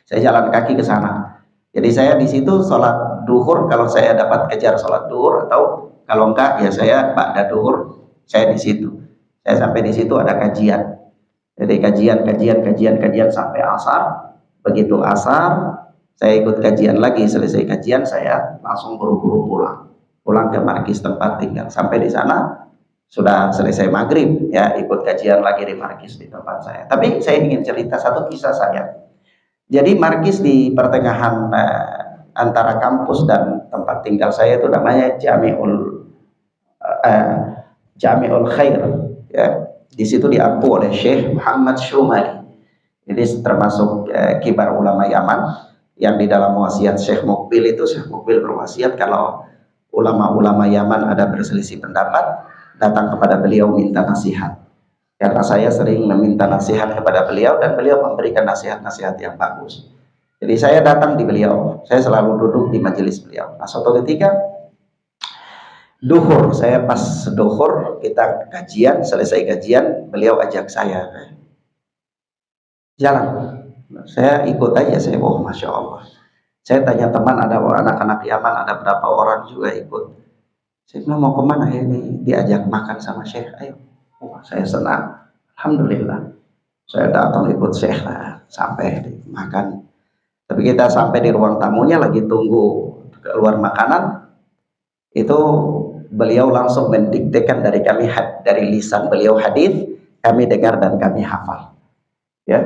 Saya jalan kaki ke sana. Jadi saya di situ sholat duhur, kalau saya dapat kejar sholat duhur, atau kalau enggak ya saya ba'da duhur saya di situ. Saya sampai di situ ada kajian. Jadi kajian sampai asar. Begitu asar saya ikut kajian lagi, selesai kajian saya langsung buru-buru pulang ke markis tempat tinggal. Sampai di sana sudah selesai maghrib, ya ikut kajian lagi di markis di tempat saya. Tapi saya ingin cerita satu kisah saya. Jadi markis di pertengahan antara kampus dan tempat tinggal saya itu namanya Jami'ul Khair. Ya, di situ diampu oleh Syekh Muhammad Syumali. Ini termasuk kibar ulama Yaman, yang di dalam wasiat Syekh Mukbil itu, Syekh Mukbil berwasiat kalau ulama-ulama Yaman ada berselisih pendapat, datang kepada beliau minta nasihat. Karena saya sering meminta nasihat kepada beliau dan beliau memberikan nasihat-nasihat yang bagus. Jadi saya datang di beliau, saya selalu duduk di majelis beliau. Nah, suatu ketika duhur, saya pas duhur kita kajian, selesai kajian beliau ajak saya jalan. Saya ikut aja, saya masya Allah. Saya tanya teman, ada anak-anak Yaman, ada berapa orang juga ikut. Saya bilang, mau kemana ya? Ini diajak makan sama Syekh, ayo. Saya senang, alhamdulillah. Saya datang ikut Syekh lah, sampai makan. Tapi kita sampai di ruang tamunya lagi tunggu keluar makanan, itu beliau langsung mendiktekan dari kami, dari lisan beliau hadis, kami dengar dan kami hafal. Ya,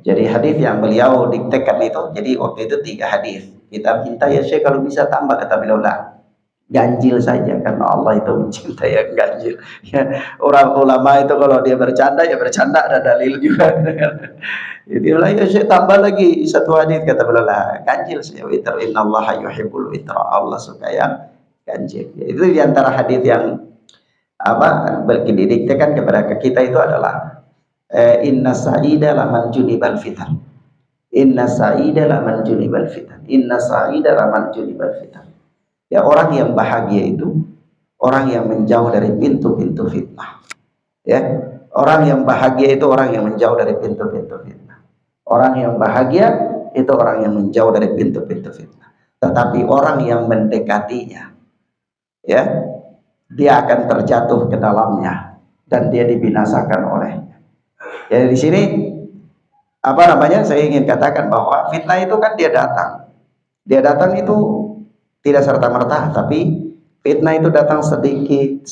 jadi hadis yang beliau diktekan itu, jadi waktu itu 3 hadis. Kita minta ya Syekh kalau bisa tambah, kata beliau lah. Ganjil saja, karena Allah itu mencintai yang ganjil. Ya, orang ulama itu kalau dia bercanda ya bercanda, ada dalil juga. Jadi ya saya tambah lagi 1 hadis, kata beliau lah ganjil saja, witr, innallaha yuhibbul witra, Allah suka yang ganjil. Itu diantara hadis yang didiktekan kepada kita itu adalah inna sa'ida laman junibal fitan, inna sa'ida laman junibal fitan, inna sa'ida laman junibal fitan. Ya, orang yang bahagia itu orang yang menjauh dari pintu-pintu fitnah. Ya, orang yang bahagia itu orang yang menjauh dari pintu-pintu fitnah. Orang yang bahagia itu orang yang menjauh dari pintu-pintu fitnah. Tetapi orang yang mendekatinya, ya, dia akan terjatuh ke dalamnya dan dia dibinasakan olehnya. Jadi di sini saya ingin katakan bahwa fitnah itu kan dia datang itu tidak serta-merta, tapi fitnah itu datang sedikit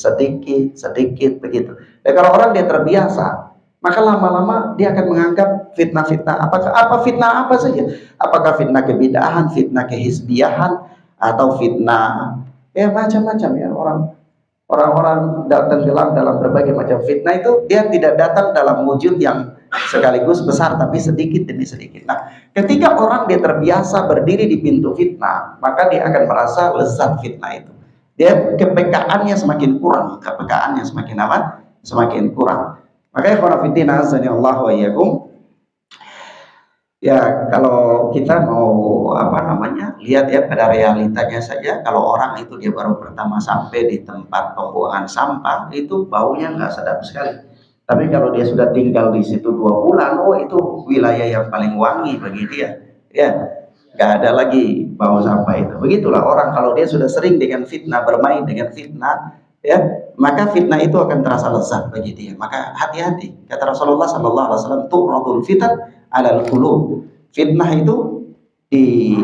begitu. Dan kalau orang dia terbiasa, maka lama-lama dia akan menganggap fitnah-fitnah fitnah apa saja. Apakah fitnah kebidahan, fitnah kehizbiyahan, atau fitnah macam-macam ya orang. Orang-orang tenggelam dalam berbagai macam fitnah itu, dia tidak datang dalam wujud yang sekaligus besar, tapi sedikit demi sedikit. Nah, ketika orang dia terbiasa berdiri di pintu fitnah, maka dia akan merasa lezat fitnah itu. Dia kepekaannya semakin kurang, kepekaannya semakin apa? Semakin kurang. Makanya khonafidina azanillah wa iyyakum, ya kalau kita mau apa namanya lihat ya pada realitanya saja, kalau orang itu dia baru pertama sampai di tempat pembuangan sampah itu baunya nggak sedap sekali. Tapi kalau dia sudah tinggal di situ 2 bulan, oh itu wilayah yang paling wangi bagi dia, ya nggak ada lagi bau sampah itu. Begitulah orang kalau dia sudah sering dengan fitnah, bermain dengan fitnah, ya maka fitnah itu akan terasa lezat bagi dia. Maka hati-hati, kata Rasulullah Sallallahu Alaihi Wasallam, tu'radul fitan alal qulub. Fitnah itu di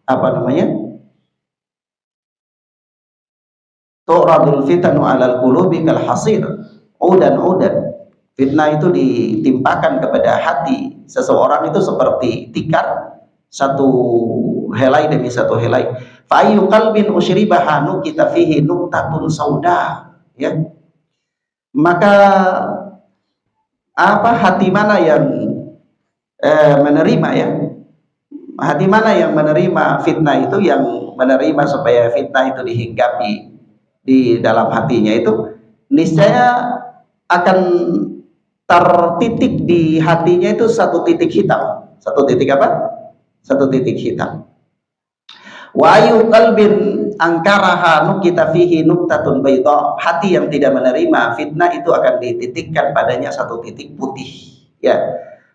apa namanya? Tu'radul fitanu alal qulubi kal hasir udan. Fitnah itu ditimpakan kepada hati seseorang itu seperti tikar, satu helai demi satu helai. Fa ayyu qalbin usyribaha nukita fihi nuktatun sauda, ya. Maka apa hati mana yang menerima, ya, hati mana yang menerima fitnah itu, yang menerima supaya fitnah itu dihinggapi di dalam hatinya itu, niscaya akan tertitik di hatinya itu satu titik hitam. Satu titik apa? Satu titik hitam. Wa ayu qalbin angkaraha nukita fihi nuktatun bayda. Hati yang tidak menerima fitnah itu akan dititikkan padanya satu titik putih, ya.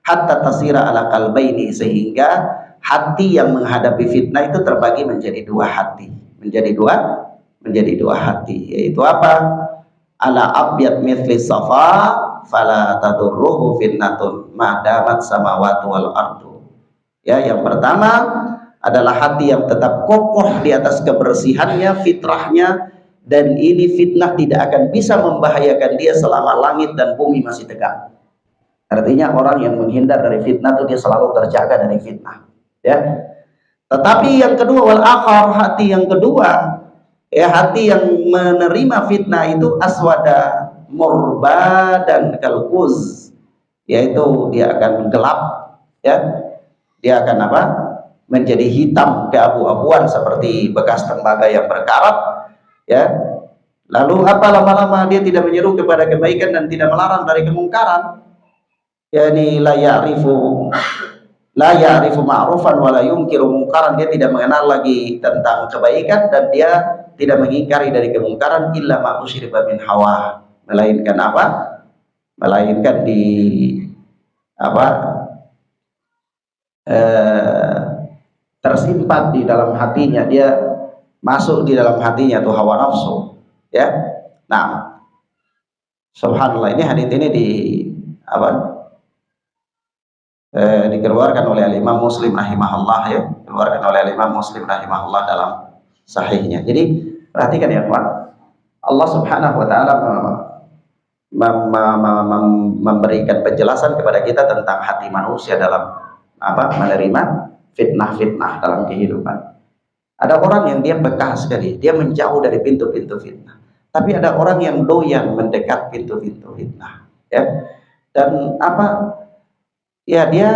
Hatta tasira ala qalbaini, sehingga hati yang menghadapi fitnah itu terbagi menjadi 2 hati. Menjadi dua hati, yaitu apa? Ala abyad mithli safa fala tadurruhu fitnatun madamat samawati wal ardu. Ya, yang pertama adalah hati yang tetap kokoh di atas kebersihannya, fitrahnya, dan ini fitnah tidak akan bisa membahayakan dia selama langit dan bumi masih tegak. Artinya orang yang menghindar dari fitnah itu dia selalu terjaga dari fitnah, ya. Tetapi yang kedua, wal akhar, hati yang kedua, ya, hati yang menerima fitnah itu aswada murba dan kalkuz, yaitu dia akan gelap, ya, dia akan apa, menjadi hitam keabu-abuan seperti bekas tembaga yang berkarat, ya. Lalu apa, lama-lama dia tidak menyeru kepada kebaikan dan tidak melarang dari kemungkaran, yakni la ya'rifu ma'rufan wa la yunkiru mungkaran. Dia tidak mengenal lagi tentang kebaikan dan dia tidak mengingkari dari kemungkaran, illa ma usyriba min hawa, melainkan apa? Melainkan di apa? Tersimpan di dalam hatinya, dia masuk di dalam hatinya tuh hawa nafsu, ya. Nah, subhanallah, ini hadits ini di apa? Dikeluarkan oleh Imam Muslim rahimahullah, ya, dikeluarkan oleh Imam Muslim rahimahullah dalam sahihnya. Jadi perhatikan ya kawan, Allah Subhanahu wa taala memberikan penjelasan kepada kita tentang hati manusia dalam apa? Menerima fitnah-fitnah dalam kehidupan. Ada orang yang dia peka sekali, dia menjauh dari pintu-pintu fitnah. Tapi ada orang yang doyan mendekat pintu-pintu fitnah, ya. Dan apa? Ya, dia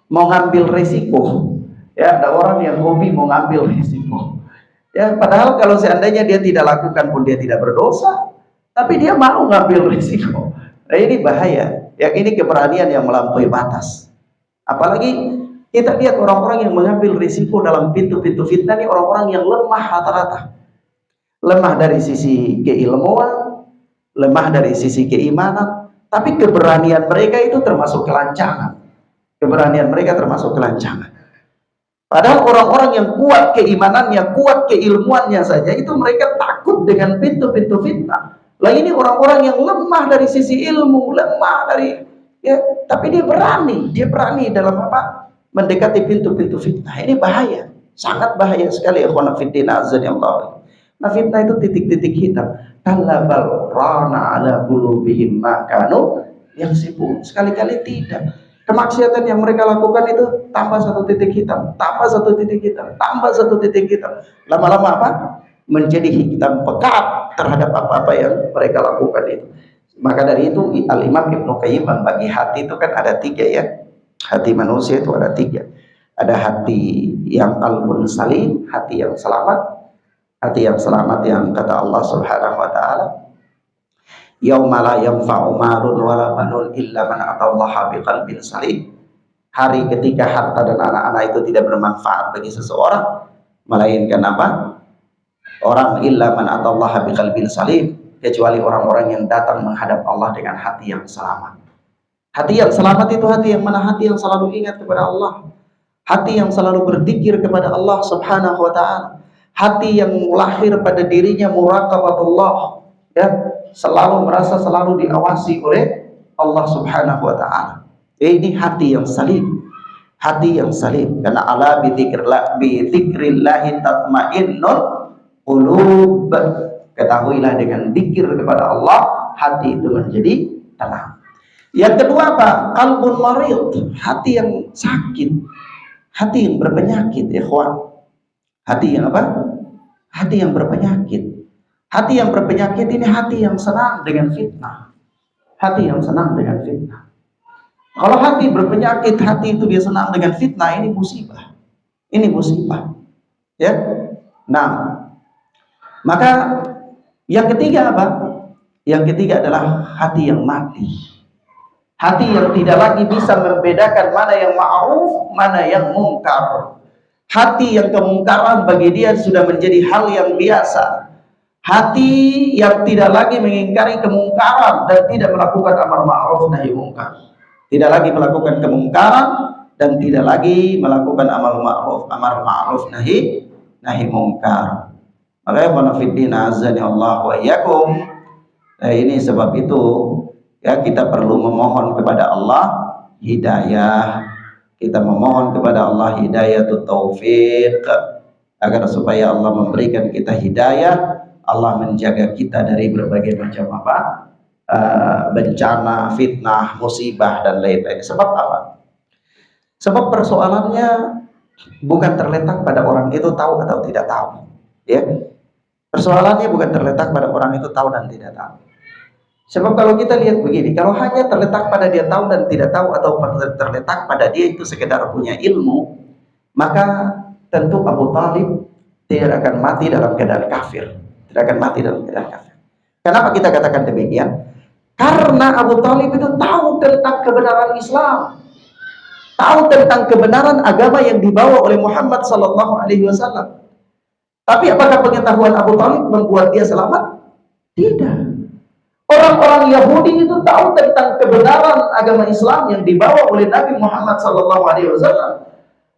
mau ngambil risiko. Ya, ada orang yang hobi mau ngambil risiko. Ya, padahal kalau seandainya dia tidak lakukan pun dia tidak berdosa, tapi dia mau ngambil risiko. Nah, ini bahaya. Ya, ini keberanian yang melampaui batas. Apalagi kita lihat orang-orang yang mengambil risiko dalam pintu-pintu fitnah ini, orang-orang yang lemah rata-rata. Lemah dari sisi keilmuan, lemah dari sisi keimanan, tapi keberanian mereka itu termasuk kelancangan. Keberanian mereka termasuk kelancangan. Padahal orang-orang yang kuat keimanannya, kuat keilmuannya saja, itu mereka takut dengan pintu-pintu fitnah. Lah ini orang-orang yang lemah dari sisi ilmu, lemah dari, ya, tapi dia berani dalam apa? Mendekati pintu-pintu fitnah. Ini bahaya, sangat bahaya sekali. Ikhwan fillah azanillah. Nah, fitnah itu titik-titik hitam. Kallabal rana ala qulubihim ma kanu yaksibun. Sekali-kali tidak. Kemaksiatan yang mereka lakukan itu tambah satu titik hitam, tambah satu titik hitam, tambah satu titik hitam. Lama-lama apa? Menjadi hitam pekat, terhadap apa-apa yang mereka lakukan itu. Maka dari itu Al-Imam Ibnu Qayyim membagi hati itu kan ada 3 ya. Hati manusia itu ada 3. Ada hati yang qalbun salim, hati yang selamat. Hati yang selamat yang kata Allah Subhanahu wa taala, yauma la yanfa'u malun wala banun illa man atallaha biqalbin salim. Hari ketika harta dan anak-anak itu tidak bermanfaat bagi seseorang, melainkan apa? Orang illa man atallaha biqalbin salim, kecuali orang-orang yang datang menghadap Allah dengan hati yang selamat. Hati yang selamat itu hati yang mana? Hati yang selalu ingat kepada Allah, hati yang selalu berzikir kepada Allah Subhanahu wa taala, hati yang lahir pada dirinya muraqabatullah, ya, selalu merasa selalu diawasi oleh Allah Subhanahu wa taala. Ini hati yang salim, hati yang salim. Karena ala bi dzikrillah tatmainnul qulub. Ketahuilah dengan zikir kepada Allah hati itu menjadi tenang. Yang kedua apa? Qalbun marid, hati yang sakit, hati yang berpenyakit, ikhwan. Hati yang apa? Hati yang berpenyakit. Hati yang berpenyakit ini hati yang senang dengan fitnah. Hati yang senang dengan fitnah. Kalau hati berpenyakit, hati itu dia senang dengan fitnah, ini musibah. Ini musibah. Ya. Nah, maka yang ketiga apa? Yang ketiga adalah hati yang mati. Hati yang tidak lagi bisa membedakan mana yang ma'ruf, mana yang mungkar. Hati yang kemungkaran bagi dia sudah menjadi hal yang biasa. Hati yang tidak lagi mengingkari kemungkaran dan tidak melakukan amar ma'ruf nahi mungkar. Tidak lagi melakukan kemungkaran dan tidak lagi melakukan amar ma'ruf nahi mungkar. Makanya bonafiddin azani Allah wa iyyakum. Ini sebab itu ya, kita perlu memohon kepada Allah hidayah. Kita memohon kepada Allah hidayah taufik, agar supaya Allah memberikan kita hidayah, Allah menjaga kita dari berbagai macam apa? Bencana, fitnah, musibah dan lain-lain. Sebab apa? Sebab persoalannya bukan terletak pada orang itu tahu atau tidak tahu, ya. Persoalannya bukan terletak pada orang itu tahu dan tidak tahu. Sebab kalau kita lihat begini, kalau hanya terletak pada dia tahu dan tidak tahu, atau terletak pada dia itu sekedar punya ilmu, maka tentu Abu Talib tidak akan mati dalam keadaan kafir. Tidak akan mati dalam keadaan kafir. Kenapa kita katakan demikian? Karena Abu Talib itu tahu tentang kebenaran Islam, tahu tentang kebenaran agama yang dibawa oleh Muhammad sallallahu alaihi wasallam. Tapi apakah pengetahuan Abu Talib membuat dia selamat? Tidak. Orang-orang Yahudi itu tahu tentang kebenaran agama Islam yang dibawa oleh Nabi Muhammad sallallahu alaihi wasallam.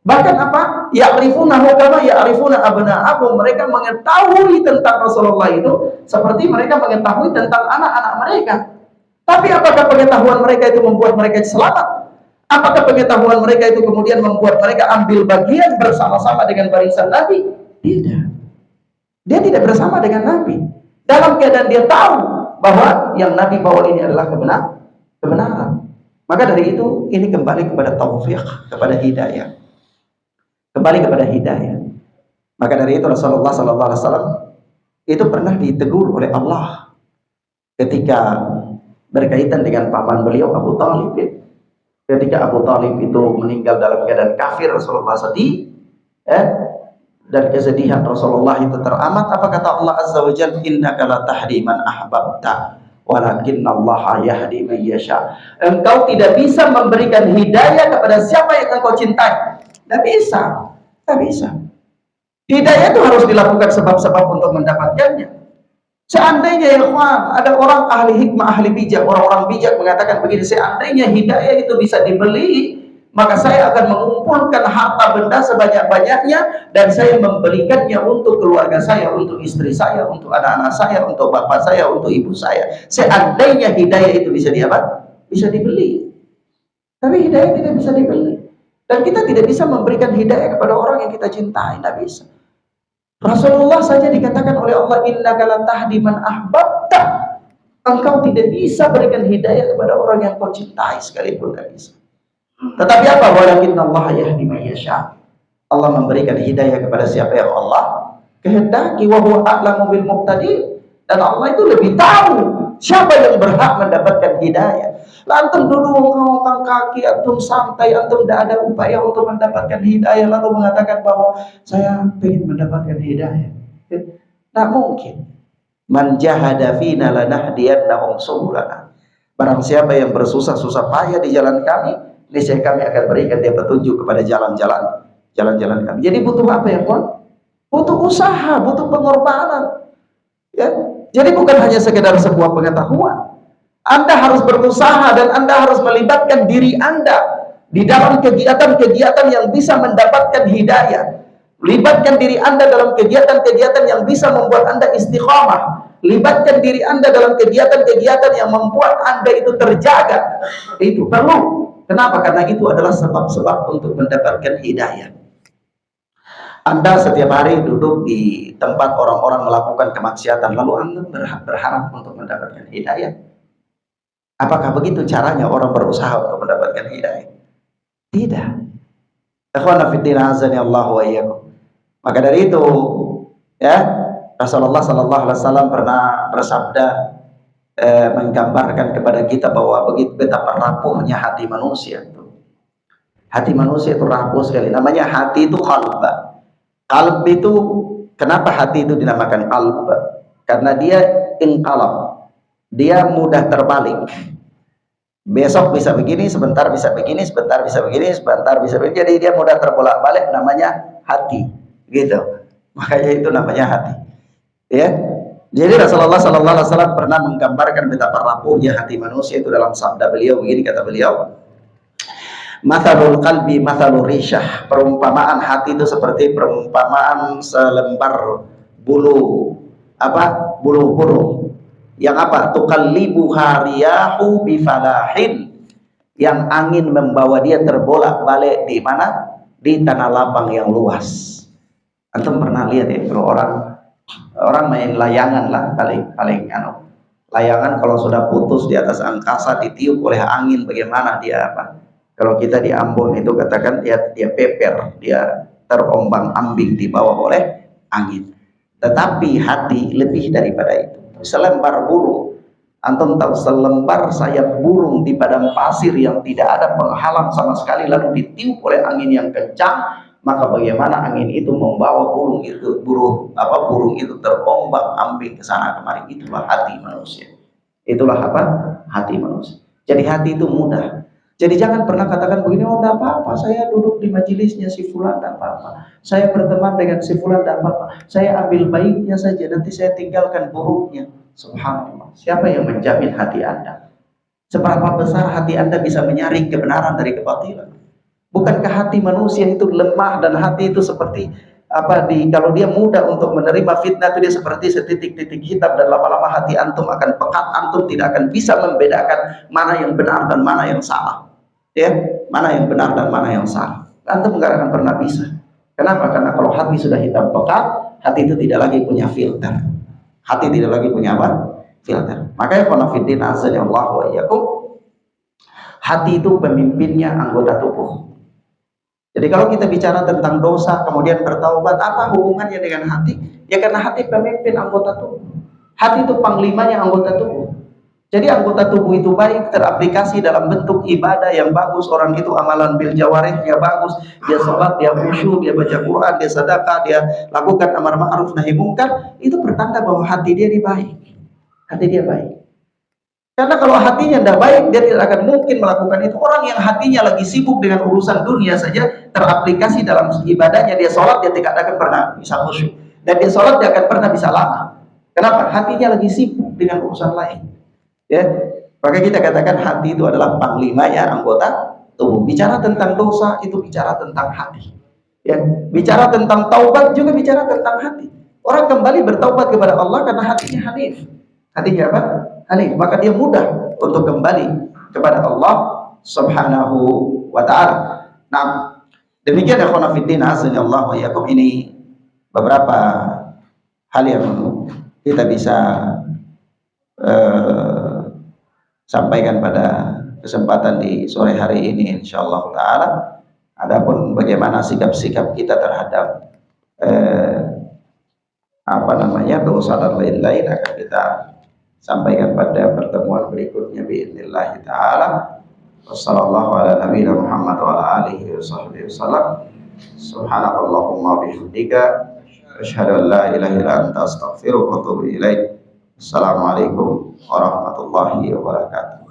Bahkan apa? Ya'rifunahu kama ya'rifuna abna'ahum. Mereka mengetahui tentang Rasulullah itu seperti mereka mengetahui tentang anak-anak mereka. Tapi apakah pengetahuan mereka itu membuat mereka selamat? Apakah pengetahuan mereka itu kemudian membuat mereka ambil bagian bersama-sama dengan barisan Nabi? Tidak. Dia tidak bersama dengan Nabi. Dalam keadaan dia tahu bahwa yang Nabi bawa ini adalah kebenaran. Maka dari itu, ini kembali kepada taufik, kepada hidayah. Kembali kepada hidayah. Maka dari itu Rasulullah SAW itu pernah ditegur oleh Allah ketika berkaitan dengan paman beliau Abu Talib. Ketika Abu Talib itu meninggal dalam keadaan kafir, Rasulullah sedih, dan kesedihan Rasulullah itu teramat. Apa kata Allah Azza wa Jalla? Innaka la tahdi man ahbabta walakinnallaha yahdi man yasha. Engkau tidak bisa memberikan hidayah kepada siapa yang engkau cintai. Tidak bisa. Tidak bisa. Hidayah itu harus dilakukan sebab-sebab untuk mendapatkannya. Seandainya ya kawan, ada orang ahli hikmah, ahli bijak, orang-orang bijak mengatakan begini, seandainya hidayah itu bisa dibeli, maka saya akan mengumpulkan harta benda sebanyak-banyaknya dan saya membelikannya untuk keluarga saya, untuk istri saya, untuk anak-anak saya, untuk bapak saya, untuk ibu saya. Seandainya hidayah itu bisa bisa dibeli. Tapi hidayah tidak bisa dibeli. Dan kita tidak bisa memberikan hidayah kepada orang yang kita cintai, tidak bisa. Rasulullah saja dikatakan oleh Allah, innaka la tahdi man ahbabta. Engkau tidak bisa berikan hidayah kepada orang yang kau cintai sekalipun, tidak bisa. Tetapi apa? Walakinnallaha yahdi man yasha. Allah memberikan hidayah kepada siapa yang Allah kehendaki. Wa huwa a'lamu bil muhtadin. Dan Allah itu lebih tahu siapa yang berhak mendapatkan hidayah. Antum duduk ngongkang kaki, antum santai, antum tidak ada upaya untuk mendapatkan hidayah, lalu mengatakan bahwa saya ingin mendapatkan hidayah. Tidak mungkin. Man jahada fina lanahdiyannahum subulana. Barang siapa yang bersusah-susah payah di jalan kami, niscaya kami akan berikan dia petunjuk kepada jalan-jalan kami. Jadi butuh apa ya, kawan? Butuh usaha, butuh pengorbanan. Ya. Jadi bukan hanya sekedar sebuah pengetahuan. Anda harus berusaha dan Anda harus melibatkan diri Anda di dalam kegiatan-kegiatan yang bisa mendapatkan hidayah. Libatkan diri Anda dalam kegiatan-kegiatan yang bisa membuat Anda istiqamah. Libatkan diri Anda dalam kegiatan-kegiatan yang membuat Anda itu terjaga. Itu perlu. Kenapa? Karena itu adalah sebab-sebab untuk mendapatkan hidayah. Anda setiap hari duduk di tempat orang-orang melakukan kemaksiatan, lalu Anda berharap untuk mendapatkan hidayah. Apakah begitu caranya orang berusaha untuk mendapatkan hidayah? Tidak. Ikhwana fillah azani Allah wa iyyakum. Maka dari itu, ya, Rasulullah sallallahu alaihi wasallam pernah bersabda, menggambarkan kepada kita bahwa begitu betapa rapuhnya hati manusia itu. Hati manusia itu rapuh sekali. Namanya hati itu qalb. Qalb itu, kenapa hati itu dinamakan qalb? Karena dia inqalab. Dia mudah terbalik. Besok bisa begini, sebentar bisa begini, sebentar bisa begini, sebentar bisa begini. Jadi dia mudah terbolak-balik, namanya hati. Gitu. Makanya itu namanya hati. Ya. Jadi Rasulullah sallallahu alaihi wasallam pernah menggambarkan betapa rapuhnya hati manusia itu dalam sabda beliau. Begini kata beliau, mathalul qalbi mathalur rishah. Perumpamaan hati itu seperti perumpamaan selembar bulu bulu burung. Yang tuqallibu hariyahu bifalahin, yang angin membawa dia terbolak-balik di mana? Di tanah lapang yang luas. Antum pernah lihat ya, kalau orang main layangan lah, paling layangan kalau sudah putus di atas angkasa ditiup oleh angin, bagaimana dia kalau kita di Ambon itu katakan dia peper, dia terombang-ambing dibawa oleh angin. Tetapi hati lebih daripada itu. Selembar burung, antum tahu selembar sayap burung di padang pasir yang tidak ada penghalang sama sekali, lalu ditiup oleh angin yang kencang, maka bagaimana angin itu membawa burung itu terombang-ambing ke sana kemari. Itulah hati manusia. Itulah hati manusia. Jadi hati itu mudah. Jadi jangan pernah katakan begini, oh tidak apa-apa, saya duduk di majelisnya si fulan, tidak apa-apa, saya berteman dengan si fulan, tidak apa-apa, saya ambil baiknya saja, nanti saya tinggalkan buruknya. Subhanallah. Siapa yang menjamin hati Anda? Seberapa besar hati Anda bisa menyaring kebenaran dari kebatilan? Bukankah hati manusia itu lemah, dan hati itu seperti kalau dia mudah untuk menerima fitnah, itu dia seperti setitik-titik hitam, dan lama-lama hati antum akan pekat, antum tidak akan bisa membedakan mana yang benar dan mana yang salah. Ya, mana yang benar dan mana yang salah. Antum nggak akan pernah bisa. Kenapa? Karena kalau hati sudah hitam pekat, hati itu tidak lagi punya filter. Hati tidak lagi punya filter. Makanya qanafiddin azza Allah wa iyyakum, hati itu pemimpinnya anggota tubuh. Jadi kalau kita bicara tentang dosa kemudian bertaubat, apa hubungannya dengan hati? Ya karena hati pemimpin anggota tubuh. Hati itu panglimanya anggota tubuh. Jadi anggota tubuh itu baik teraplikasi dalam bentuk ibadah yang bagus, orang itu amalan bil jawarihnya bagus, dia sholat, dia khusyuk, dia baca Quran, dia sedekah, dia lakukan amar ma'ruf nahi munkar, itu pertanda bahwa hati dia baik. Hati dia baik. Karena kalau hatinya tidak baik, dia tidak akan mungkin melakukan itu. Orang yang hatinya lagi sibuk dengan urusan dunia saja, teraplikasi dalam ibadahnya, dia sholat, dia tidak akan pernah bisa khusyuk. Dan dia sholat, dia akan pernah bisa lama. Kenapa? Hatinya lagi sibuk dengan urusan lain. Ya, maka kita katakan hati itu adalah panglimanya anggota tubuh. Bicara tentang dosa, itu bicara tentang hati. Ya, bicara tentang taubat juga bicara tentang hati. Orang kembali bertaubat kepada Allah karena hatinya hanif. Hatinya apa? Hanif. Maka dia mudah untuk kembali kepada Allah Subhanahu wa ta'ala. Nah, demikian ya khonafidin azanillah wa yakum, ini beberapa hal yang kita bisa sampaikan pada kesempatan di sore hari ini insyaallah ta'ala. Adapun bagaimana sikap-sikap kita terhadap dosa dan lain-lain akan kita sampaikan pada pertemuan berikutnya biidznillah taala. Wassallallahu ala nabiyina Muhammad wa ala alihi wasallam. Subhanakallahumma bihamdika asyhadu an la ilaha illa anta astaghfiruka wa atubu ilaik. Assalamualaikum warahmatullahi wabarakatuh.